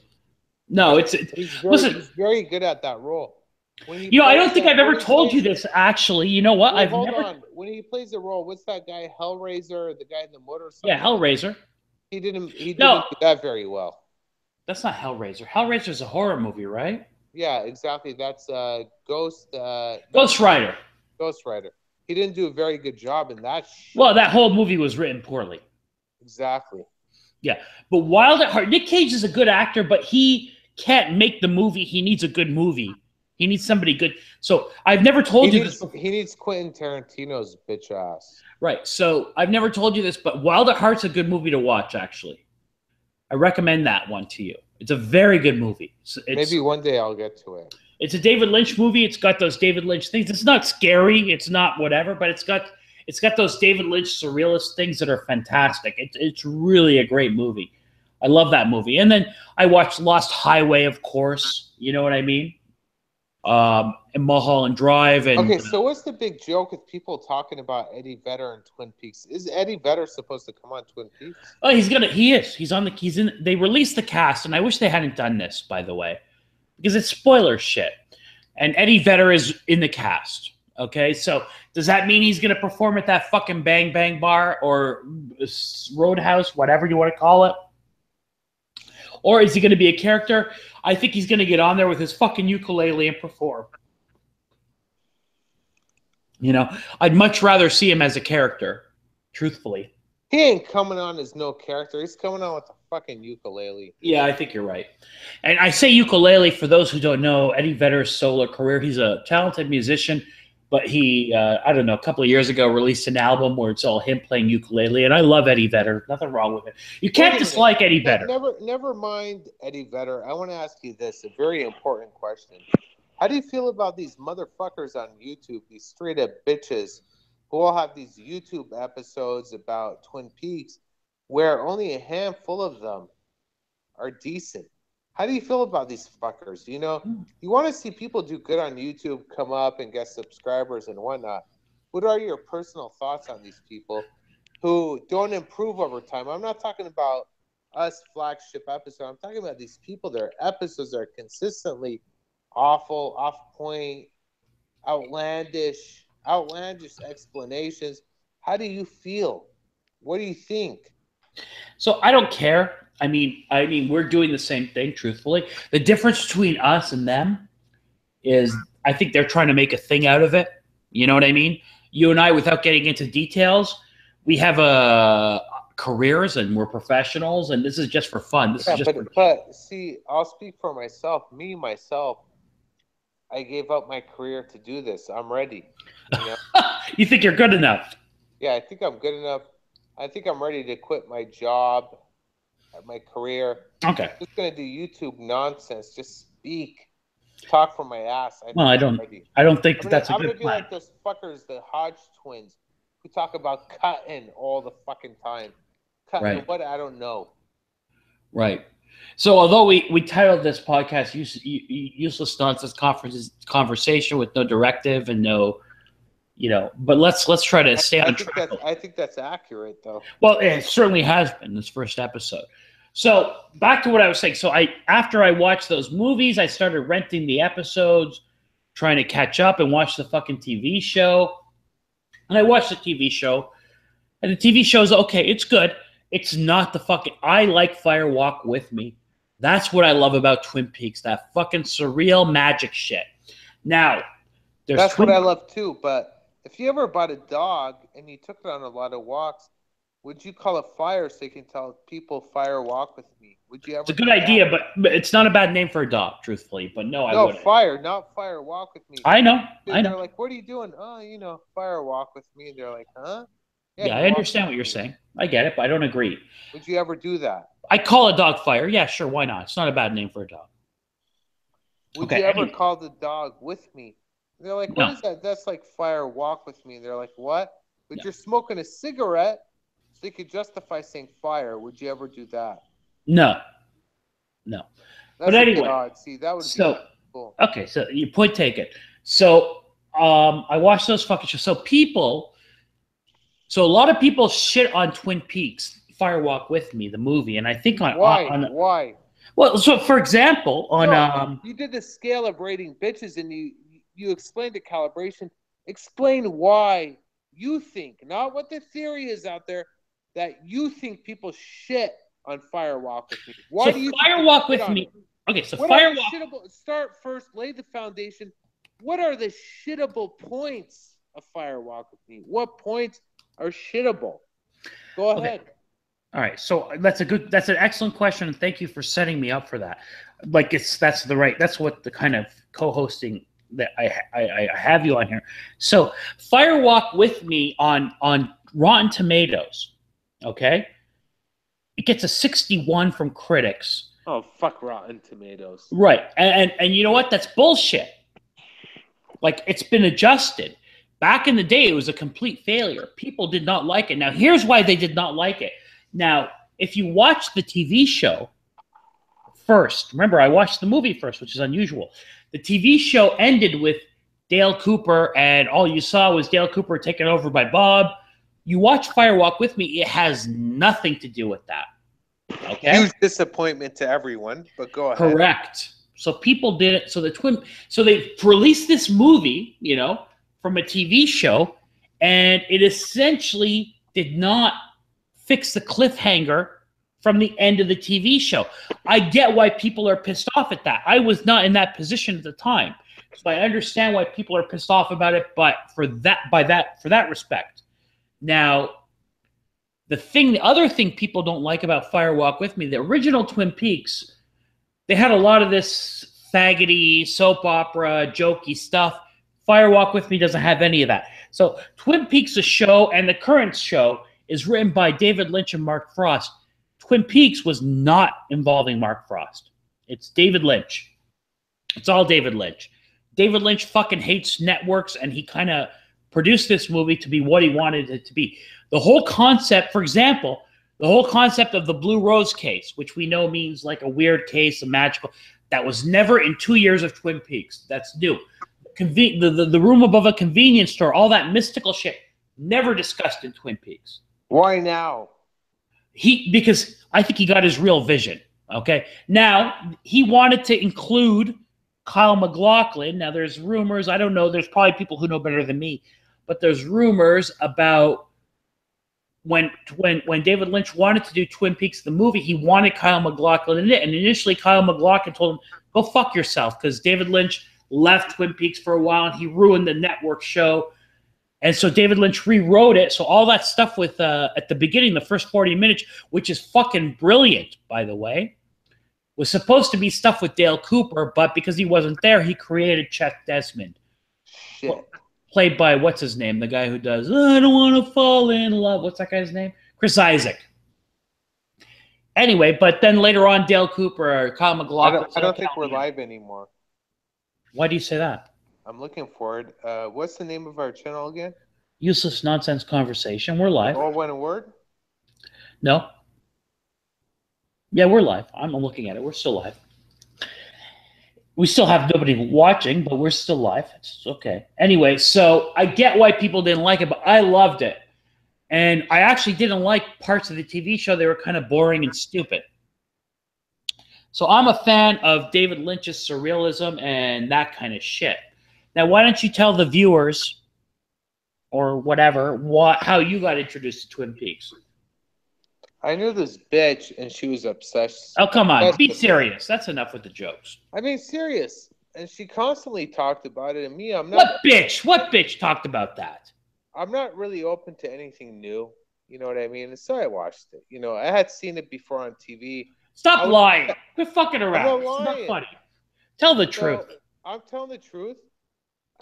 no, he's very good at that role. I don't think I've ever told you this. Actually, you know what? Hold on. When he plays the role, what's that guy? Hellraiser, the guy in the motorcycle. Yeah, Hellraiser. He didn't do that very well. That's not Hellraiser. Hellraiser's a horror movie, right? Yeah, exactly. That's Ghost Rider. Ghost Rider. He didn't do a very good job in that shit. Well, that whole movie was written poorly. Exactly. Yeah, but Wild at Heart. Nick Cage is a good actor, but he can't make the movie. He needs a good movie. He needs somebody good. So I've never told you this before. He needs Quentin Tarantino's bitch ass. Right. So I've never told you this, but Wild at Heart's a good movie to watch, actually. I recommend that one to you. It's a very good movie. Maybe one day I'll get to it. It's a David Lynch movie. It's got those David Lynch things. It's not scary. It's not whatever, but it's got those David Lynch surrealist things that are fantastic. It's really a great movie. I love that movie. And then I watched Lost Highway, of course. You know what I mean? And Mulholland Drive. And okay, so what's the big joke with people talking about Eddie Vedder and Twin Peaks? Is Eddie Vedder supposed to come on Twin Peaks? Oh, he is. They released the cast, and I wish they hadn't done this, by the way, because it's spoiler shit. And Eddie Vedder is in the cast. Okay, so does that mean he's going to perform at that fucking Bang Bang Bar or Roadhouse, whatever you want to call it? Or is he going to be a character? I think he's going to get on there with his fucking ukulele and perform. I'd much rather see him as a character, truthfully. He ain't coming on as no character. He's coming on with a fucking ukulele. Yeah, I think you're right. And I say ukulele for those who don't know Eddie Vedder's solo career. He's a talented musician, but he, I don't know, a couple of years ago released an album where it's all him playing ukulele. And I love Eddie Vedder. Nothing wrong with it. You can't dislike Eddie Vedder. Never mind Eddie Vedder. I want to ask you this, a very important question. How do you feel about these motherfuckers on YouTube, these straight up bitches who all have these YouTube episodes about Twin Peaks where only a handful of them are decent? How do you feel about these fuckers? You want to see people do good on YouTube, come up and get subscribers and whatnot. What are your personal thoughts on these people who don't improve over time? I'm not talking about us flagship episode. I'm talking about these people. Their episodes are consistently awful, off point, outlandish explanations. How do you feel? What do you think? So I don't care. I mean, we're doing the same thing. Truthfully, the difference between us and them is, I think they're trying to make a thing out of it. You know what I mean? You and I, without getting into details, we have careers and we're professionals, and this is just for fun. This is just. But see, I'll speak for myself. Myself, I gave up my career to do this. I'm ready. You know? You think you're good enough? Yeah, I think I'm good enough. I think I'm ready to quit my job, my career. Okay. I'm just gonna do YouTube nonsense. Just talk from my ass. I don't think that's a good plan. I'm gonna be like those fuckers, the Hodge twins, who talk about cutting all the fucking time. Cutting right. What? I don't know. Right. So although we titled this podcast "Useless Nonsense Conversation" with no directive and no, but let's try to stay on track. I think that's accurate, though. Well, it certainly has been this first episode. So back to what I was saying. So after I watched those movies, I started renting the episodes, trying to catch up and watch the fucking TV show. And I watched the TV show, and the TV show's okay. It's good. It's not the fucking. I like Fire Walk With Me. That's what I love about Twin Peaks. That fucking surreal magic shit. Now, that's what I love too. But if you ever bought a dog and you took it on a lot of walks, would you call it Fire so you can tell people Fire Walk With Me? Would you ever? It's a good idea, but it's not a bad name for a dog, truthfully. But no, I wouldn't. No, Fire, not Fire Walk With Me. I know. They're like, what are you doing? Oh, Fire Walk With Me. And they're like, huh? Yeah, I understand what you're saying. I get it, but I don't agree. Would you ever do that? I call a dog Fire. Yeah, sure. Why not? It's not a bad name for a dog. Would you ever call the dog With Me? And they're like, what is that? That's like Fire Walk With Me. And they're like, what? But you're smoking a cigarette, so you could justify saying Fire. Would you ever do that? No. That's but anyway. Dog. See, that would be cool. Okay, so your point taken. So I watched those fucking shows. So a lot of people shit on Twin Peaks, Fire Walk With Me, the movie, and I think why? Well, so for example, you did the scale of rating bitches, and you explained the calibration. Explain why you think, not what the theory is out there, that you think people shit on Fire Walk With Me. Why do you Fire Walk With Me? Okay, so Fire Walk. Start first, lay the foundation. What are the shittable points of Fire Walk With Me? What points are shittable? Go ahead. Okay. All right, so that's an excellent question, and thank you for setting me up for that. Like that's what the kind of co-hosting that I have you on here. So Fire Walk With Me on Rotten Tomatoes, okay? It gets a 61 from critics. Oh, fuck Rotten Tomatoes. Right, and you know what? That's bullshit. Like, it's been adjusted. Back in the day, it was a complete failure. People did not like it. Now, here's why they did not like it. Now, if you watch the TV show first, remember, I watched the movie first, which is unusual. The TV show ended with Dale Cooper, and all you saw was Dale Cooper taken over by Bob. You watch Fire Walk With Me, it has nothing to do with that. Okay? Huge disappointment to everyone, but go ahead. Correct. So people did it. So they released this movie, from a TV show, and it essentially did not fix the cliffhanger from the end of the TV show. I get why people are pissed off at that. I was not in that position at the time, so I understand why people are pissed off about it. But for that respect, now the other thing people don't like about Fire Walk With Me, the original Twin Peaks, they had a lot of this faggoty soap opera jokey stuff. Fire Walk With Me doesn't have any of that. So Twin Peaks, the show, and the current show is written by David Lynch and Mark Frost. Twin Peaks was not involving Mark Frost. It's David Lynch. It's all David Lynch. David Lynch fucking hates networks, and he kind of produced this movie to be what he wanted it to be. The whole concept, for example, the whole concept of the Blue Rose case, which we know means like a weird case, a magical, that was never in 2 years of Twin Peaks. That's new. The room above a convenience store, all that mystical shit, never discussed in Twin Peaks. Why now? Because I think he got his real vision. Okay. Now, he wanted to include Kyle MacLachlan. Now, there's rumors. I don't know. There's probably people who know better than me. But there's rumors about when David Lynch wanted to do Twin Peaks the movie, he wanted Kyle MacLachlan in it, and initially Kyle MacLachlan told him, "Go fuck yourself," because David Lynch left Twin Peaks for a while and he ruined the network show. And so David Lynch rewrote it. So all that stuff with at the beginning, the first 40 minutes, which is fucking brilliant, by the way, was supposed to be stuff with Dale Cooper, but because he wasn't there, he created Chet Desmond. Shit. Played by, what's his name? The guy who does, I don't want to fall in love. What's that guy's name? Chris Isaac. Anyway, but then later on, Dale Cooper or Kyle MacLachlan. I don't think we're live anymore. Why do you say that? I'm looking for it. What's the name of our channel again? Useless Nonsense Conversation. We're live. All one word? No. Yeah, we're live. I'm looking at it. We're still live. We still have nobody watching, but we're still live. It's okay. Anyway, so I get why people didn't like it, but I loved it. And I actually didn't like parts of the TV show. They were kind of boring and stupid. So I'm a fan of David Lynch's surrealism and that kind of shit. Now, why don't you tell the viewers or whatever how you got introduced to Twin Peaks? I knew this bitch, and she was obsessed. Oh, come on. Be serious. That's enough with the jokes. I mean, serious. And she constantly talked about it, and me, I'm not... What bitch? What bitch talked about that? I'm not really open to anything new. You know what I mean? And so I watched it. You know, I had seen it before on TV. Stop lying. Quit fucking around. I'm not lying. It's not funny. Tell the truth. I'm telling the truth.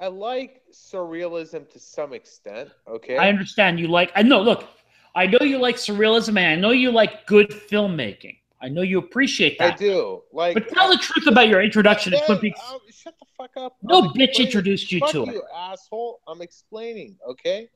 I like surrealism to some extent, okay? I understand you like... I know, look, I know you like surrealism, and I know you like good filmmaking. I know you appreciate that. I do. But tell the truth about your introduction to Twin Peaks. Shut the fuck up. No bitch introduced you to it. Fuck you, asshole. I'm explaining, okay?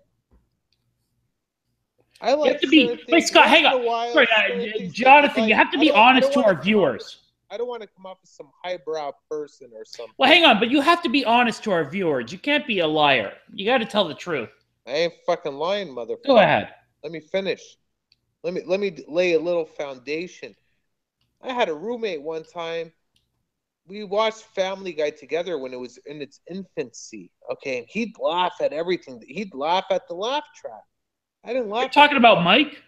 I like to be... Wait, Scott, hang on. Sorry, Jonathan, you have to be honest to our viewers. I don't want to come off as some highbrow person or something. Well, hang on, but you have to be honest to our viewers. You can't be a liar. You got to tell the truth. I ain't fucking lying, motherfucker. Go ahead. Let me finish. Let me lay a little foundation. I had a roommate one time. We watched Family Guy together when it was in its infancy. Okay, and he'd laugh at everything. He'd laugh at the laugh track. I didn't laugh. You're talking about Mike?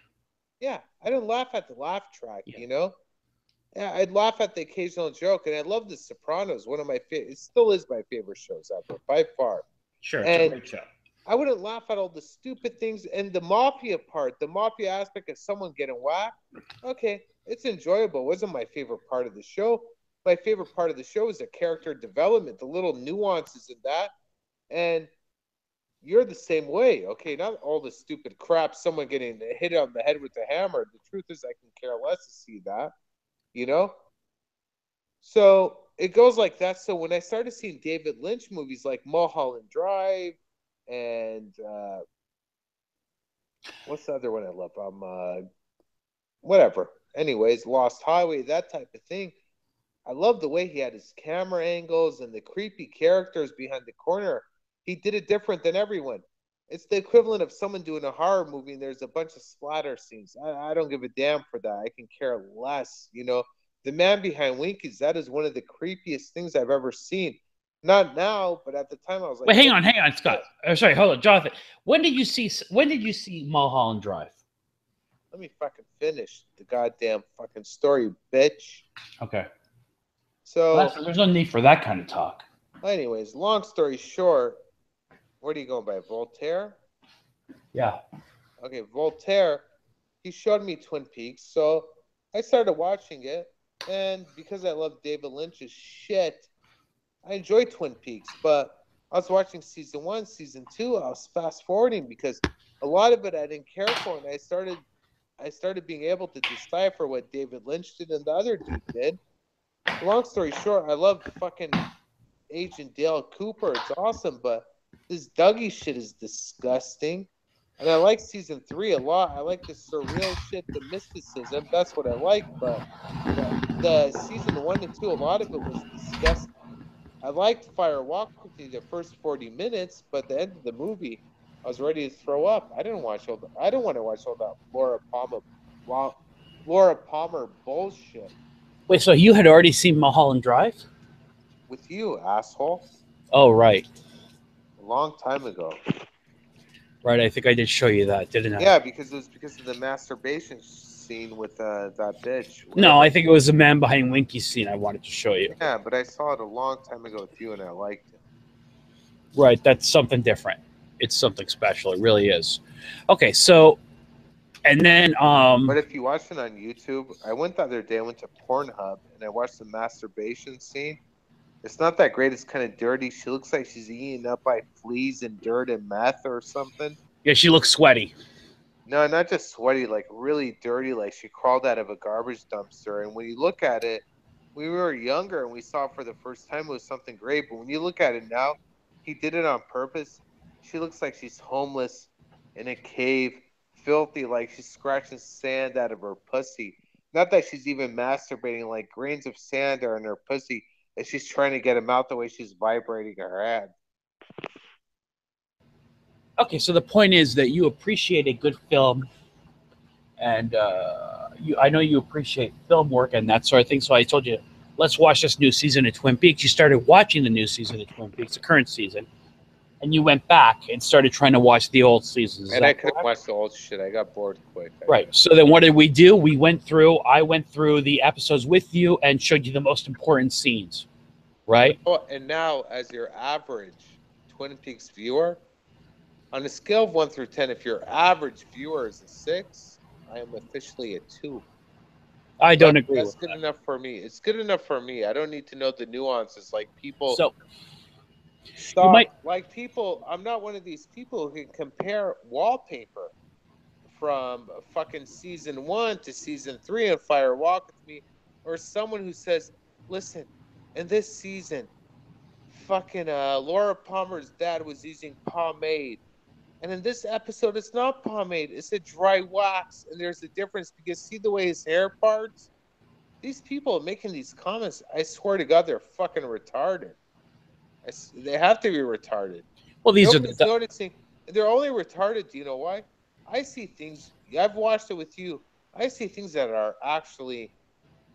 Yeah, I didn't laugh at the laugh track. Yeah. You know. Yeah, I'd laugh at the occasional joke, and I love The Sopranos. One of my favorite. It still is my favorite shows ever, by far. Sure, it's a great show. I wouldn't laugh at all the stupid things and the mafia part, the mafia aspect of someone getting whacked. Okay, it's enjoyable. It wasn't my favorite part of the show. My favorite part of the show is the character development, the little nuances in that. And you're the same way, okay? Not all the stupid crap, someone getting hit on the head with a hammer. The truth is I can care less to see that, you know? So it goes like that. So when I started seeing David Lynch movies like Mulholland Drive, and what's the other one I love? Whatever. Anyways, Lost Highway, that type of thing. I love the way he had his camera angles and the creepy characters behind the corner. He did it different than everyone. It's the equivalent of someone doing a horror movie and there's a bunch of splatter scenes. I don't give a damn for that. I can care less. You know, the man behind Winkies, that is one of the creepiest things I've ever seen. Not now, but at the time I was like... Wait, hang on, Scott. Sorry, hold on, Jonathan. When did you see Mulholland Drive? Let me fucking finish the goddamn fucking story, bitch. Okay. So... there's no need for that kind of talk. Anyways, long story short, what are you going by? Voltaire? Yeah. Okay, Voltaire, he showed me Twin Peaks, so I started watching it, and because I love David Lynch's shit, I enjoy Twin Peaks, but I was watching season 1, season 2. I was fast forwarding because a lot of it I didn't care for, and I started being able to decipher what David Lynch did and the other dude did. Long story short, I love fucking Agent Dale Cooper. It's awesome, but this Dougie shit is disgusting. And I like season 3 a lot. I like the surreal shit, the mysticism. That's what I like. But the season 1 and 2, a lot of it was disgusting. I liked Fire Walk with You the first 40 minutes, but the end of the movie, I was ready to throw up. I don't want to watch all that Laura Palmer bullshit. Wait, so you had already seen Mulholland Drive? With you, asshole. Oh, right. A long time ago. Right, I think I did show you that, didn't I? Yeah, because it was because of the masturbation scene with that bitch. No, Whatever. I think it was the man behind Winky's scene I wanted to show you. Yeah, but I saw it a long time ago with you, and I liked it. Right, that's something different. It's something special. It really is. Okay, so and then But if you watch it on YouTube, I went the other day. I went to Pornhub and I watched the masturbation scene. It's not that great. It's kind of dirty. She looks like she's eaten up by fleas and dirt and meth or something. yeah, she looks sweaty. No, not just sweaty, like really dirty, like she crawled out of a garbage dumpster. And when you look at it, we were younger and we saw it for the first time, it was something great. But when you look at it now, he did it on purpose. She looks like she's homeless in a cave, filthy, like she's scratching sand out of her pussy. Not that she's even masturbating, like grains of sand are in her pussy, and she's trying to get him out the way she's vibrating her head. Okay, so the point is that you appreciate a good film, and I know you appreciate film work and that sort of thing. So I told you, let's watch this new season of Twin Peaks. You started watching the new season of Twin Peaks, the current season, and you went back and started trying to watch the old seasons. And I couldn't watch the old shit. I got bored quick. Right. So then what did we do? I went through the episodes with you and showed you the most important scenes. Right? And now, as your average Twin Peaks viewer, on a scale of 1 through 10, if your average viewer is a 6, I am officially a 2. I don't agree. That's good enough for me. It's good enough for me. I don't need to know the nuances. Like people, like people. I'm not one of these people who can compare wallpaper from fucking season 1 to season 3 and Fire Walk with Me, or someone who says, "Listen, in this season, fucking Laura Palmer's dad was using pomade. And in this episode, it's not pomade. It's a dry wax. And there's a difference because see the way his hair parts? These people making these comments, I swear to God, they're fucking retarded. They have to be retarded. Well, noticing. They're only retarded. Do you know why? I see things. I've watched it with you. I see things that are actually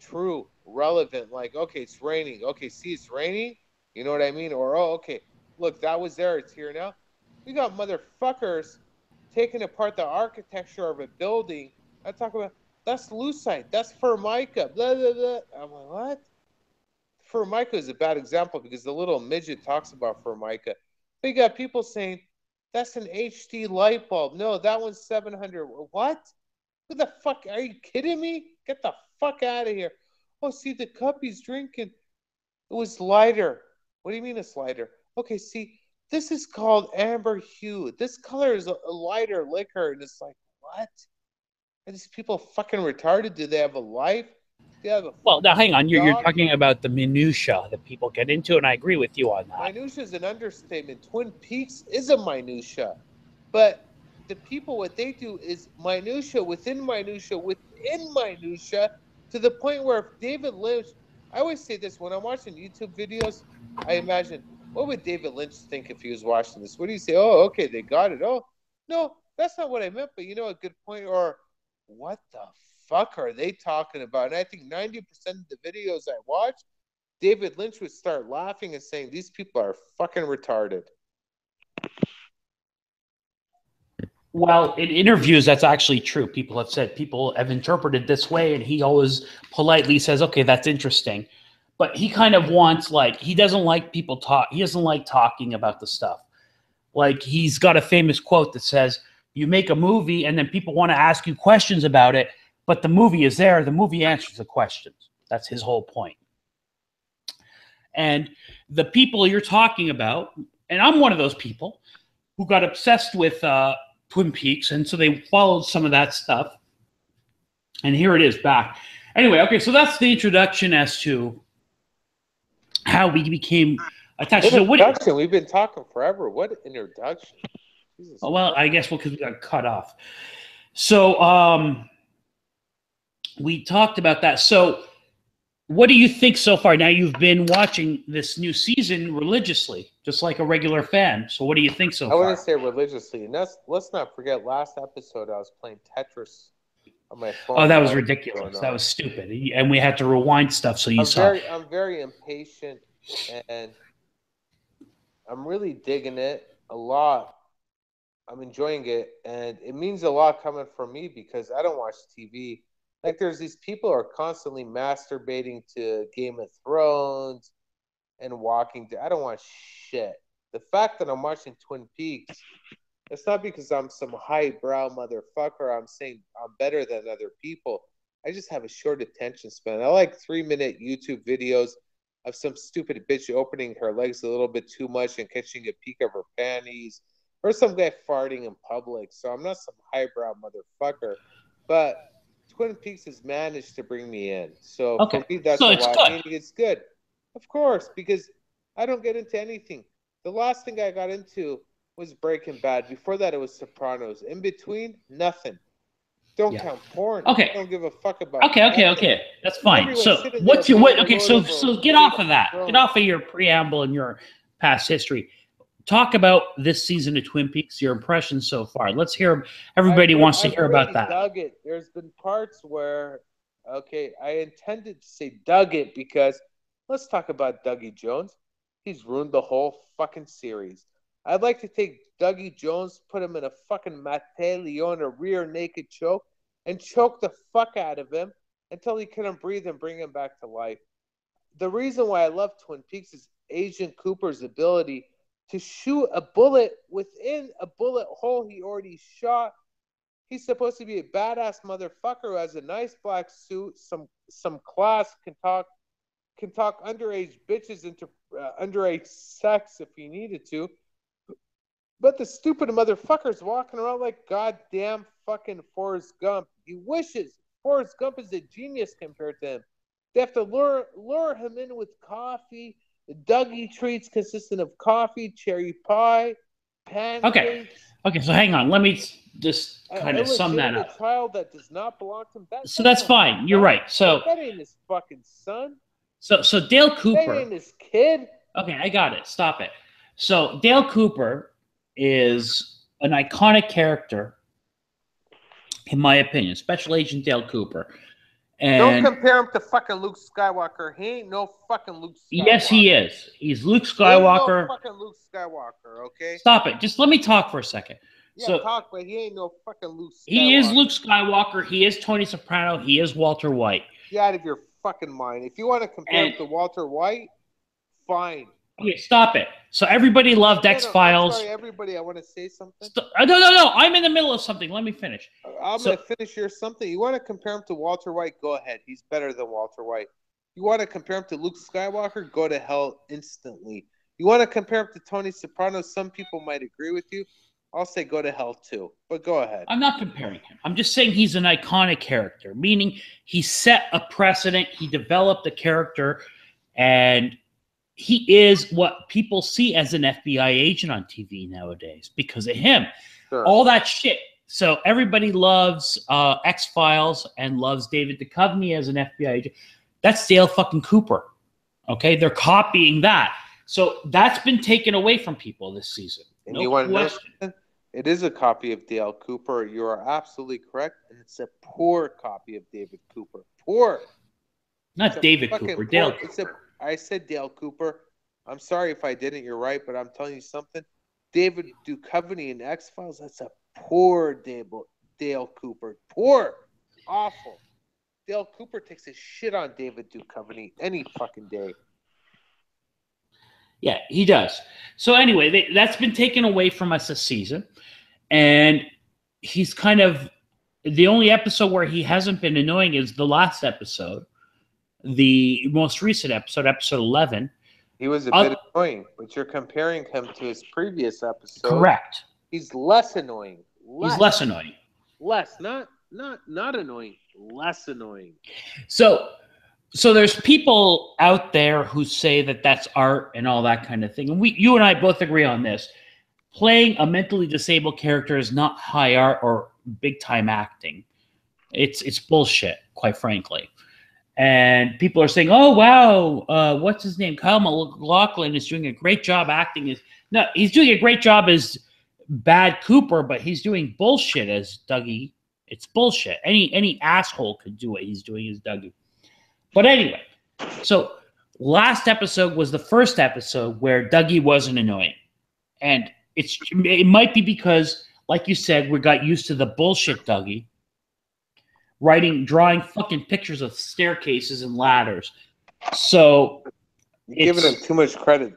true, relevant. Like, okay, it's raining. Okay, see, it's raining. You know what I mean? Or, oh, okay, look, that was there. It's here now. We got motherfuckers taking apart the architecture of a building. I talk about, that's lucite. That's Formica. Blah, blah, blah. I'm like, what? Formica is a bad example because the little midget talks about Formica. But you got people saying, that's an HD light bulb. No, that one's 700. What? Who the fuck? Are you kidding me? Get the fuck out of here. Oh, see, the cup he's drinking, it was lighter. What do you mean it's lighter? Okay, see, this is called amber hue. This color is a lighter liquor. And it's like, what? Are these people fucking retarded? Do they have a life? Well, now hang on. You're talking about the minutia that people get into, and I agree with you on that. Minutia is an understatement. Twin Peaks is a minutia. But the people, what they do is minutia within minutia within minutia to the point where if David Lynch, I always say this, when I'm watching YouTube videos, I imagine, what would David Lynch think if he was watching this? What do you say? Oh, okay, they got it. Oh, no, that's not what I meant, but you know, a good point. Or what the fuck are they talking about? And I think 90% of the videos I watch, David Lynch would start laughing and saying, these people are fucking retarded. Well, in interviews, that's actually true. People have interpreted this way, and he always politely says, okay, that's interesting. But he kind of wants, like, he doesn't like people talk. He doesn't like talking about the stuff. Like, he's got a famous quote that says, you make a movie and then people want to ask you questions about it, but the movie is there. The movie answers the questions. That's his whole point. And the people you're talking about, and I'm one of those people who got obsessed with Twin Peaks, and so they followed some of that stuff. And here it is back. Anyway, okay, so that's the introduction as to how we became attached. So we've been talking forever. What introduction? Jesus. Oh, well, I guess because we got cut off. So we talked about that. So what do you think so far? Now you've been watching this new season religiously, just like a regular fan. So what do you think so far? I wouldn't say religiously. And let's not forget, last episode I was playing Tetris on my phone. Oh, that was ridiculous. That was stupid. And we had to rewind stuff so you saw. I'm very impatient, and I'm really digging it a lot. I'm enjoying it, and it means a lot coming from me because I don't watch TV. Like, there's these people who are constantly masturbating to Game of Thrones and Walking Dead. I don't watch shit. The fact that I'm watching Twin Peaks, it's not because I'm some highbrow motherfucker. I'm saying I'm better than other people. I just have a short attention span. I like 3-minute YouTube videos of some stupid bitch opening her legs a little bit too much and catching a peek of her panties, or some guy farting in public. So I'm not some highbrow motherfucker, but Twin Peaks has managed to bring me in. So for Okay, me, that's so a it's lot. good. Meaning it's good, of course, because I don't get into anything. The last thing I got into was Breaking Bad. Before that, it was Sopranos. In between, nothing. Don't Yeah. count porn. Okay. I don't give a fuck about Okay. That's and fine. everyone's So sitting there what's your going what? a Okay, load so of get Game off of of that. Get Thrones. off of your preamble and your past history. Talk about this season of Twin Peaks. Your impressions so far. Let's hear. Everybody wants to hear about that. Dug it. There's been parts where, okay, I intended to say dug it because let's talk about Dougie Jones. He's ruined the whole fucking series. I'd like to take Dougie Jones, put him in a fucking Mate Leon, a rear naked choke, and choke the fuck out of him until he couldn't breathe and bring him back to life. The reason why I love Twin Peaks is Agent Cooper's ability to shoot a bullet within a bullet hole he already shot. He's supposed to be a badass motherfucker who has a nice black suit, some class, can talk underage bitches into underage sex if he needed to. But the stupid motherfucker's walking around like goddamn fucking Forrest Gump. He wishes Forrest Gump is a genius compared to him. They have to lure him in with coffee. The Dougie treats consistent of coffee, cherry pie, pancakes. Okay. So hang on. Let me just kind of sum that up. A child that does not belong to him. So that's fine. You're right. So that ain't his fucking son. So Dale Cooper. That ain't his kid. Okay, I got it. Stop it. So Dale Cooper is an iconic character, in my opinion. Special Agent Dale Cooper. And don't compare him to fucking Luke Skywalker. He ain't no fucking Luke Skywalker. Yes, he is. He's Luke Skywalker. He ain't no fucking Luke Skywalker, okay? Stop it. Just let me talk for a second. Yeah, so, talk, but he ain't no fucking Luke Skywalker. He is Luke Skywalker. He is Tony Soprano. He is Walter White. Get out of your fucking mind. If you want to compare him to Walter White, fine. Okay, stop it. So everybody loved X-Files. Sorry, everybody, I want to say something. No. I'm in the middle of something. Let me finish. I'm going to finish your something. You want to compare him to Walter White? Go ahead. He's better than Walter White. You want to compare him to Luke Skywalker? Go to hell instantly. You want to compare him to Tony Soprano? Some people might agree with you. I'll say go to hell too. But go ahead. I'm not comparing him. I'm just saying he's an iconic character, meaning he set a precedent. He developed a character, and he is what people see as an FBI agent on TV nowadays because of him. Sure. All that shit. So everybody loves X-Files and loves David Duchovny as an FBI agent. That's Dale fucking Cooper. Okay? They're copying that. So that's been taken away from people this season. And you want to know, it is a copy of Dale Cooper. You are absolutely correct. And it's a poor copy of David Cooper. Poor. Not David Cooper. Dale Cooper. I said Dale Cooper. I'm sorry if I didn't. You're right, but I'm telling you something. David Duchovny in X-Files, that's a poor Dale Cooper. Poor. Awful. Dale Cooper takes a shit on David Duchovny any fucking day. Yeah, he does. So anyway, that's been taken away from us this season. And he's kind of the only episode where he hasn't been annoying is the last episode. The most recent episode, episode 11. He was a bit annoying, but you're comparing him to his previous episode. Correct. He's less annoying. He's less annoying. Less, not annoying. Less annoying. So there's people out there who say that that's art and all that kind of thing. And you and I both agree on this. Playing a mentally disabled character is not high art or big time acting. It's bullshit, quite frankly. And people are saying, "Oh wow, what's his name? Kyle MacLachlan is doing a great job acting." No, he's doing a great job as bad Cooper, but he's doing bullshit as Dougie. It's bullshit. Any asshole could do what he's doing as Dougie. But anyway, so last episode was the first episode where Dougie wasn't annoying, and it might be because like you said, we got used to the bullshit Dougie. Drawing fucking pictures of staircases and ladders. So You're giving him too much credit.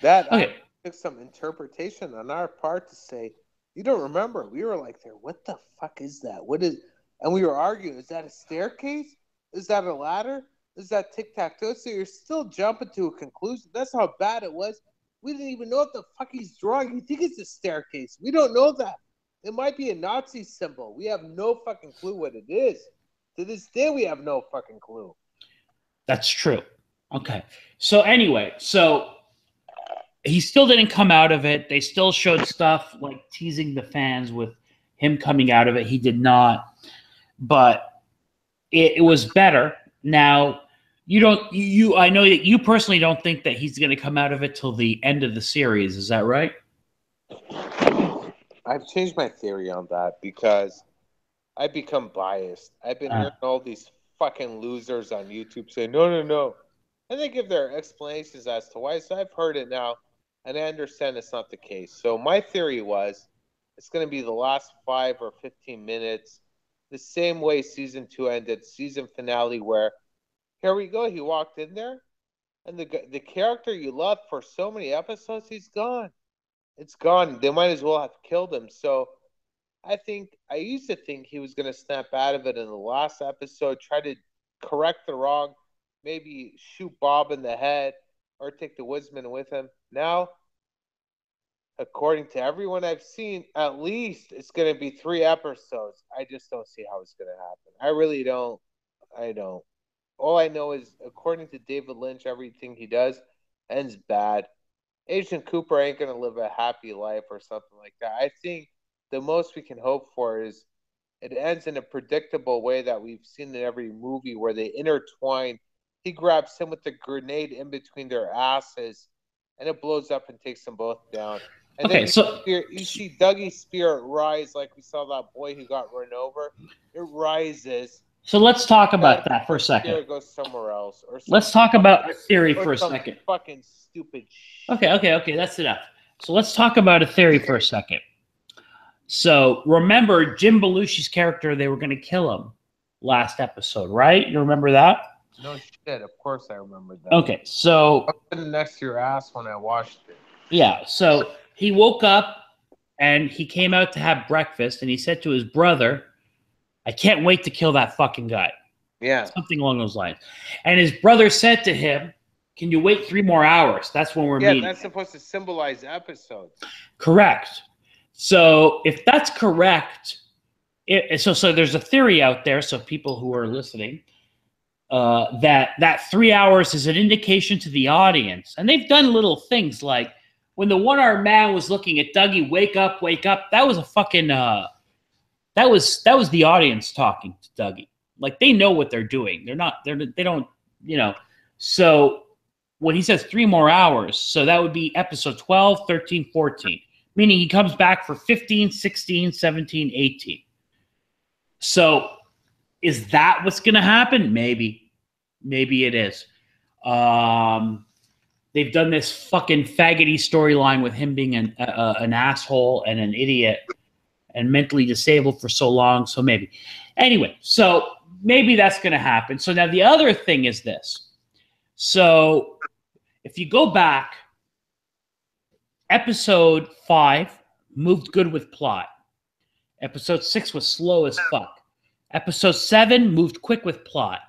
That okay. took some interpretation on our part to say, you don't remember. We were like, there, what the fuck is that? What is? And we were arguing, is that a staircase? Is that a ladder? Is that tic-tac-toe? So you're still jumping to a conclusion. That's how bad it was. We didn't even know what the fuck he's drawing. You think it's a staircase. We don't know that. It might be a Nazi symbol. We have no fucking clue what it is. To this day, we have no fucking clue. That's true. Okay. So anyway, he still didn't come out of it. They still showed stuff like teasing the fans with him coming out of it. He did not. But it was better. Now, I know that you personally don't think that he's going to come out of it till the end of the series. Is that right? I've changed my theory on that because I've become biased. I've been hearing all these fucking losers on YouTube say, no. And they give their explanations as to why. So I've heard it now, and I understand it's not the case. So my theory was it's going to be the last 5 or 15 minutes, the same way season 2 ended, season finale, where here we go. He walked in there, and the character you loved for so many episodes, he's gone. It's gone. They might as well have killed him. So I used to think he was going to snap out of it in the last episode, try to correct the wrong, maybe shoot Bob in the head or take the woodsman with him. Now, according to everyone I've seen, at least it's going to be 3 episodes. I just don't see how it's going to happen. I really don't. I don't. All I know is, according to David Lynch, everything he does ends bad. Agent Cooper ain't going to live a happy life or something like that. I think the most we can hope for is it ends in a predictable way that we've seen in every movie where they intertwine. He grabs him with the grenade in between their asses, and it blows up and takes them both down. And okay, then you see Dougie's spirit rise, like we saw that boy who got run over. It rises. So let's talk about that for a second. Spirit goes somewhere else. Let's talk about a theory for a second. Fucking stupid shit. Okay, that's enough. So let's talk about a theory for a second. So remember Jim Belushi's character, they were going to kill him last episode, right? You remember that? No shit, of course I remember that. Okay, so... I was sitting next to your ass when I watched it. Yeah, so he woke up and he came out to have breakfast and he said to his brother, I can't wait to kill that fucking guy. Yeah. Something along those lines. And his brother said to him, can you wait 3 more hours? That's when we're meeting. Yeah, that's supposed to symbolize episodes. Correct. So if that's correct, so there's a theory out there, so people who are listening, that 3 hours is an indication to the audience. And they've done little things like when the one-armed man was looking at Dougie, wake up, that was a fucking, that was the audience talking to Dougie. Like, they know what they're doing. They don't, so when he says 3 more hours, so that would be episode 12, 13, 14, meaning he comes back for 15, 16, 17, 18. So is that what's going to happen? Maybe it is. They've done this fucking faggoty storyline with him being an asshole and an idiot and mentally disabled for so long. So maybe. Anyway, so maybe that's going to happen. So now the other thing is this. So if you go back, episode 5 moved good with plot. Episode 6 was slow as fuck. Episode 7 moved quick with plot.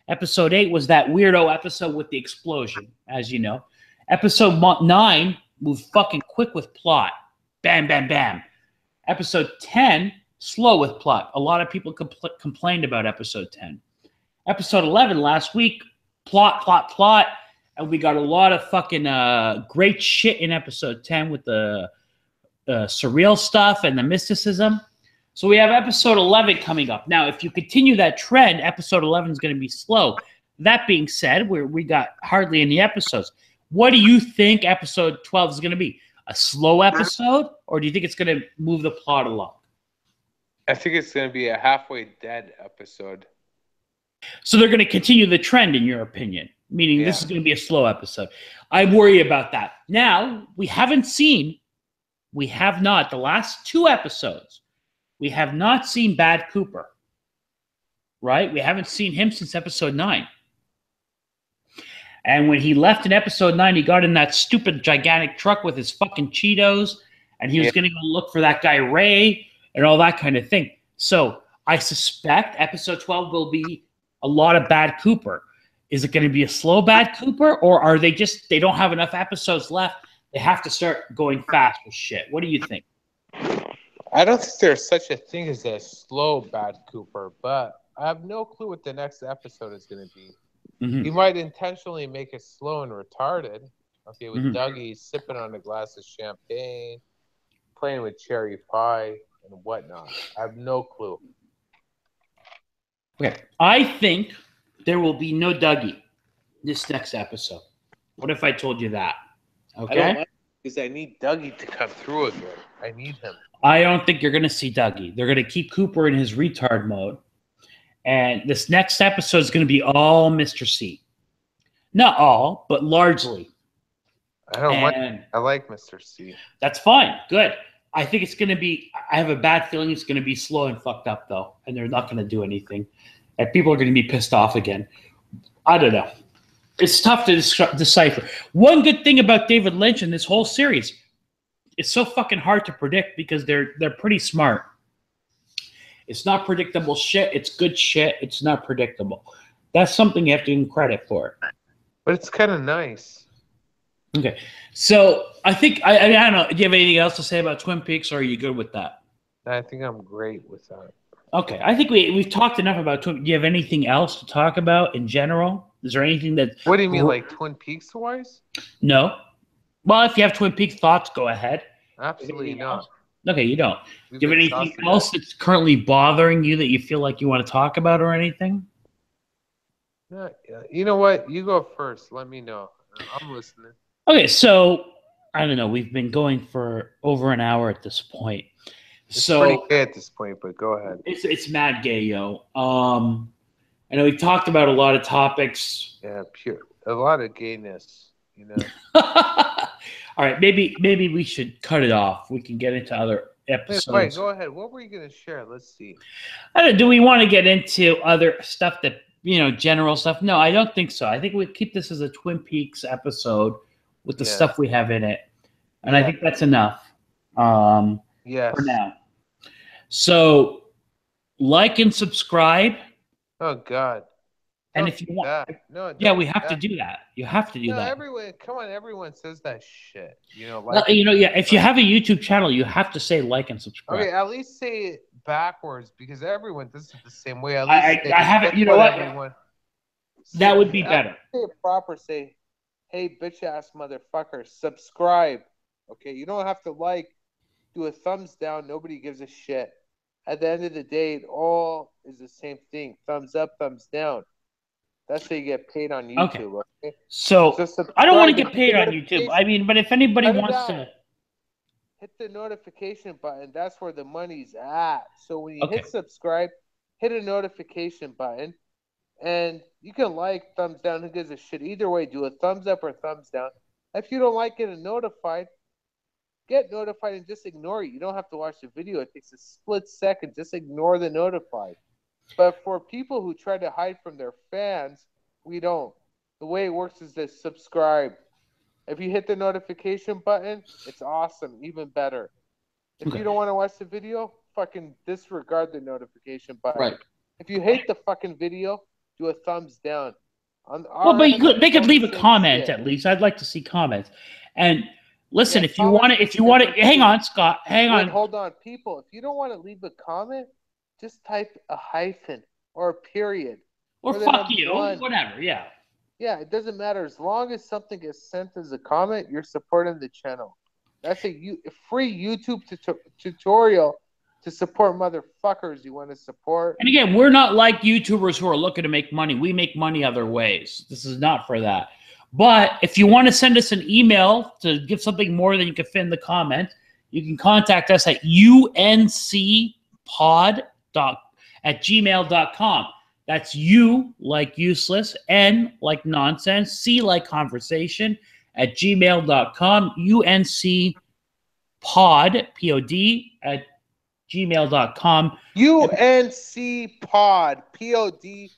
Episode 8 was that weirdo episode with the explosion, as you know. Episode 9 moved fucking quick with plot. Bam, bam, bam. Episode 10, slow with plot. A lot of people complained about episode 10. Episode 11 last week, plot. And we got a lot of fucking great shit in episode 10 with the surreal stuff and the mysticism. So we have episode 11 coming up. Now, if you continue that trend, episode 11 is going to be slow. That being said, we got hardly any episodes. What do you think episode 12 is going to be? A slow episode, or do you think it's going to move the plot along? I think it's going to be a halfway dead episode. So they're going to continue the trend, in your opinion, meaning this is going to be a slow episode. I worry about that. Now, we haven't seen we have not, the last 2 episodes, we have not seen Bad Cooper, right? We haven't seen him since episode 9. And when he left in episode 9, he got in that stupid gigantic truck with his fucking Cheetos, and he was going to go look for that guy Ray and all that kind of thing. So I suspect episode 12 will be a lot of Bad Cooper. Is it going to be a slow Bad Cooper, or are they don't have enough episodes left? They have to start going fast with shit. What do you think? I don't think there's such a thing as a slow Bad Cooper, but I have no clue what the next episode is going to be. Mm-hmm. He might intentionally make it slow and retarded. Okay, with Dougie sipping on a glass of champagne, playing with cherry pie and whatnot. I have no clue. Okay, I think there will be no Dougie this next episode. What if I told you that? Okay, I don't like because I need Dougie to come through again. I need him. I don't think you're going to see Dougie. They're going to keep Cooper in his retard mode. And this next episode is going to be all Mr. C. Not all, but largely. I like Mr. C. That's fine. Good. I think it's going to be, I have a bad feeling it's going to be slow and fucked up, though. And they're not going to do anything. And people are going to be pissed off again. I don't know. It's tough to decipher. One good thing about David Lynch and this whole series, it's so fucking hard to predict because they're pretty smart. It's not predictable shit. It's good shit. It's not predictable. That's something you have to give him credit for. But it's kind of nice. Okay. So I think, I don't know. Do you have anything else to say about Twin Peaks, or are you good with that? I think I'm great with that. Okay. I think we've talked enough about Twin Peaks. Do you have anything else to talk about in general? Is there anything that... What do you mean, like Twin Peaks-wise? No. Well, if you have Twin Peaks thoughts, go ahead. Absolutely not. Okay, you don't. Do you have anything else that's currently bothering you that you feel like you want to talk about or anything? You know what? You go first. Let me know. I'm listening. Okay, so I don't know. We've been going for over an hour at this point. It's pretty gay at this point, but go ahead. It's mad gay, yo. I know we've talked about a lot of topics. Yeah, a lot of gayness, you know. All right, maybe we should cut it off. We can get into other episodes. Wait, go ahead. What were you going to share? Let's see. I don't know, do we want to get into other stuff that, general stuff? No, I don't think so. I think we keep this as a Twin Peaks episode with the stuff we have in it. And I think that's enough for now. So, like and subscribe. Oh, God. And if you want, we have to do that. You have to do that. Everyone says that shit. If you have a YouTube channel, you have to say like and subscribe. Okay, at least say it backwards because everyone does it the same way. At least I haven't. You know what? That would be better. Say it proper. Say, hey, bitch ass motherfucker, subscribe. Okay, you don't have to do a thumbs down. Nobody gives a shit. At the end of the day, it all is the same thing. Thumbs up, thumbs down. That's how you get paid on YouTube. Okay? So I don't want to get paid on YouTube. I mean, but if anybody wants to hit the notification button, that's where the money's at. So when you hit subscribe, hit a notification button, and you can thumbs down. Who gives a shit? Either way, do a thumbs up or thumbs down. If you don't like getting notified, get notified and just ignore it. You don't have to watch the video. It takes a split second. Just ignore the notified. But for people who try to hide from their fans, we don't. The way it works is this: subscribe. If you hit the notification button, it's awesome, even better. If you don't want to watch the video, fucking disregard the notification button. Right. If you hate the fucking video, do a thumbs down. They could leave a comment at least. I'd like to see comments. And listen, if you want to, hang on, Scott, hang on. Hold on, people. If you don't want to leave a comment, just type a hyphen or a period. Or fuck you, whatever, yeah. Yeah, it doesn't matter. As long as something gets sent as a comment, you're supporting the channel. That's a free YouTube tutorial to support motherfuckers you want to support. And again, we're not like YouTubers who are looking to make money. We make money other ways. This is not for that. But if you want to send us an email to give something more than you can fit in the comment, you can contact us at uncpod@gmail.com. That's U like useless, N like nonsense, C like conversation @gmail.com, pod, P-O-D, at gmail.com. UNCpod, P-O-D,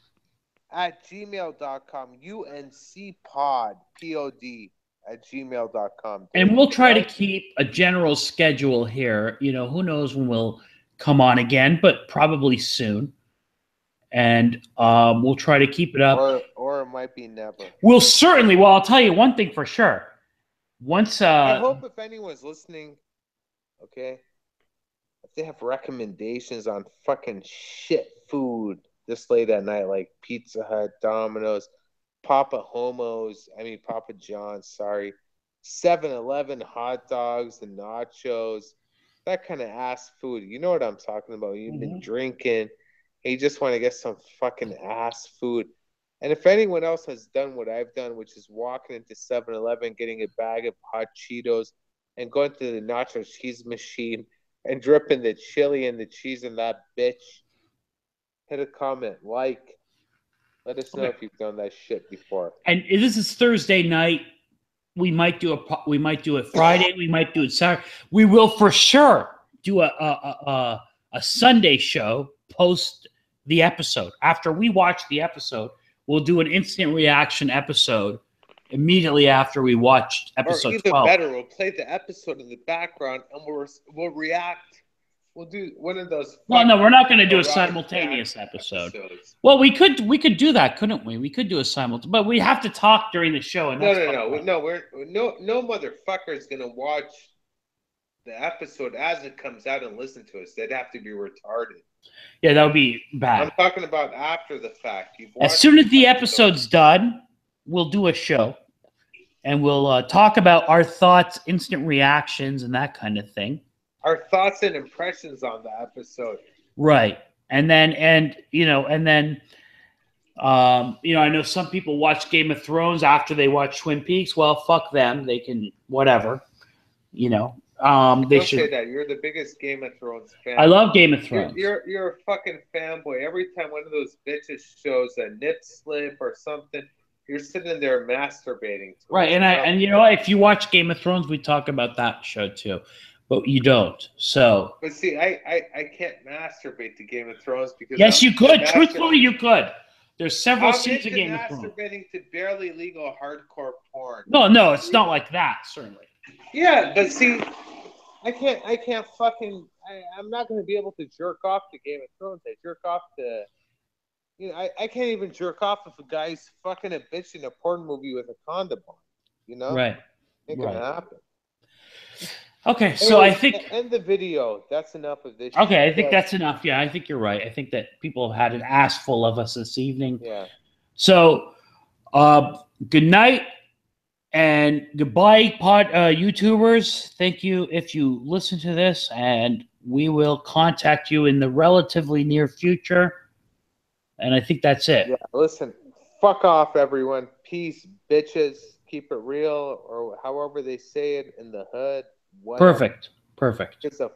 at gmail.com. UNCpod, P-O-D, at gmail.com. And we'll try to keep a general schedule here. You know, who knows when we'll come on again, but probably soon. And we'll try to keep it up. Or it might be never. We'll certainly, well, I'll tell you one thing for sure. Once I hope if anyone's listening, okay, if they have recommendations on fucking shit food this late at night, like Pizza Hut, Domino's, Papa John's, sorry, 7-Eleven hot dogs and nachos, that kind of ass food. You know what I'm talking about. You've been drinking, and you just want to get some fucking ass food. And if anyone else has done what I've done, which is walking into 7-Eleven, getting a bag of hot Cheetos, and going to the nacho cheese machine and dripping the chili and the cheese in that bitch, hit a comment, like. Let us know if you've done that shit before. And this is Thursday night. We might do it Friday. We might do it Saturday. We will for sure do a Sunday show post the episode. After we watch the episode, we'll do an instant reaction episode immediately after we watched episode 12. Or even better, we'll play the episode in the background and we'll react. We'll do one of those. Well, no, we're not going to do a simultaneous episode. Well, we could do that, couldn't we? We could do a simultaneous, but we have to talk during the show. And no motherfucker is going to watch the episode as it comes out and listen to us. They'd have to be retarded. Yeah, that would be bad. I'm talking about after the fact. As soon as the episode's done, we'll do a show, and we'll talk about our thoughts, instant reactions, and that kind of thing. Our thoughts and impressions on the episode. Right. And then I know some people watch Game of Thrones after they watch Twin Peaks. Well, fuck them. They can, whatever, Don't say that. You're the biggest Game of Thrones fan. I love Game of Thrones. You're a fucking fanboy. Every time one of those bitches shows a nip slip or something, you're sitting there masturbating. Right. And if you watch Game of Thrones, we talk about that show too. But you don't. So. But see, I can't masturbate to Game of Thrones because. Yes, you could. Truthfully, you could. There's several scenes of Game of Thrones. I'm masturbating to barely legal hardcore porn. No, it's not like that. Certainly. Yeah, but see, I can't fucking. I'm not going to be able to jerk off to Game of Thrones. I jerk off to. I can't even jerk off if a guy's fucking a bitch in a porn movie with a condom on. Right. Ain't gonna happen. Okay, so I think end the video. That's enough of this. Okay, I think that's enough. Yeah, I think you're right. I think that people have had an ass full of us this evening. Yeah. So, good night and goodbye, YouTubers. Thank you if you listen to this, and we will contact you in the relatively near future. And I think that's it. Yeah. Listen, fuck off, everyone. Peace, bitches. Keep it real, or however they say it in the hood. Whatever. Perfect. It's a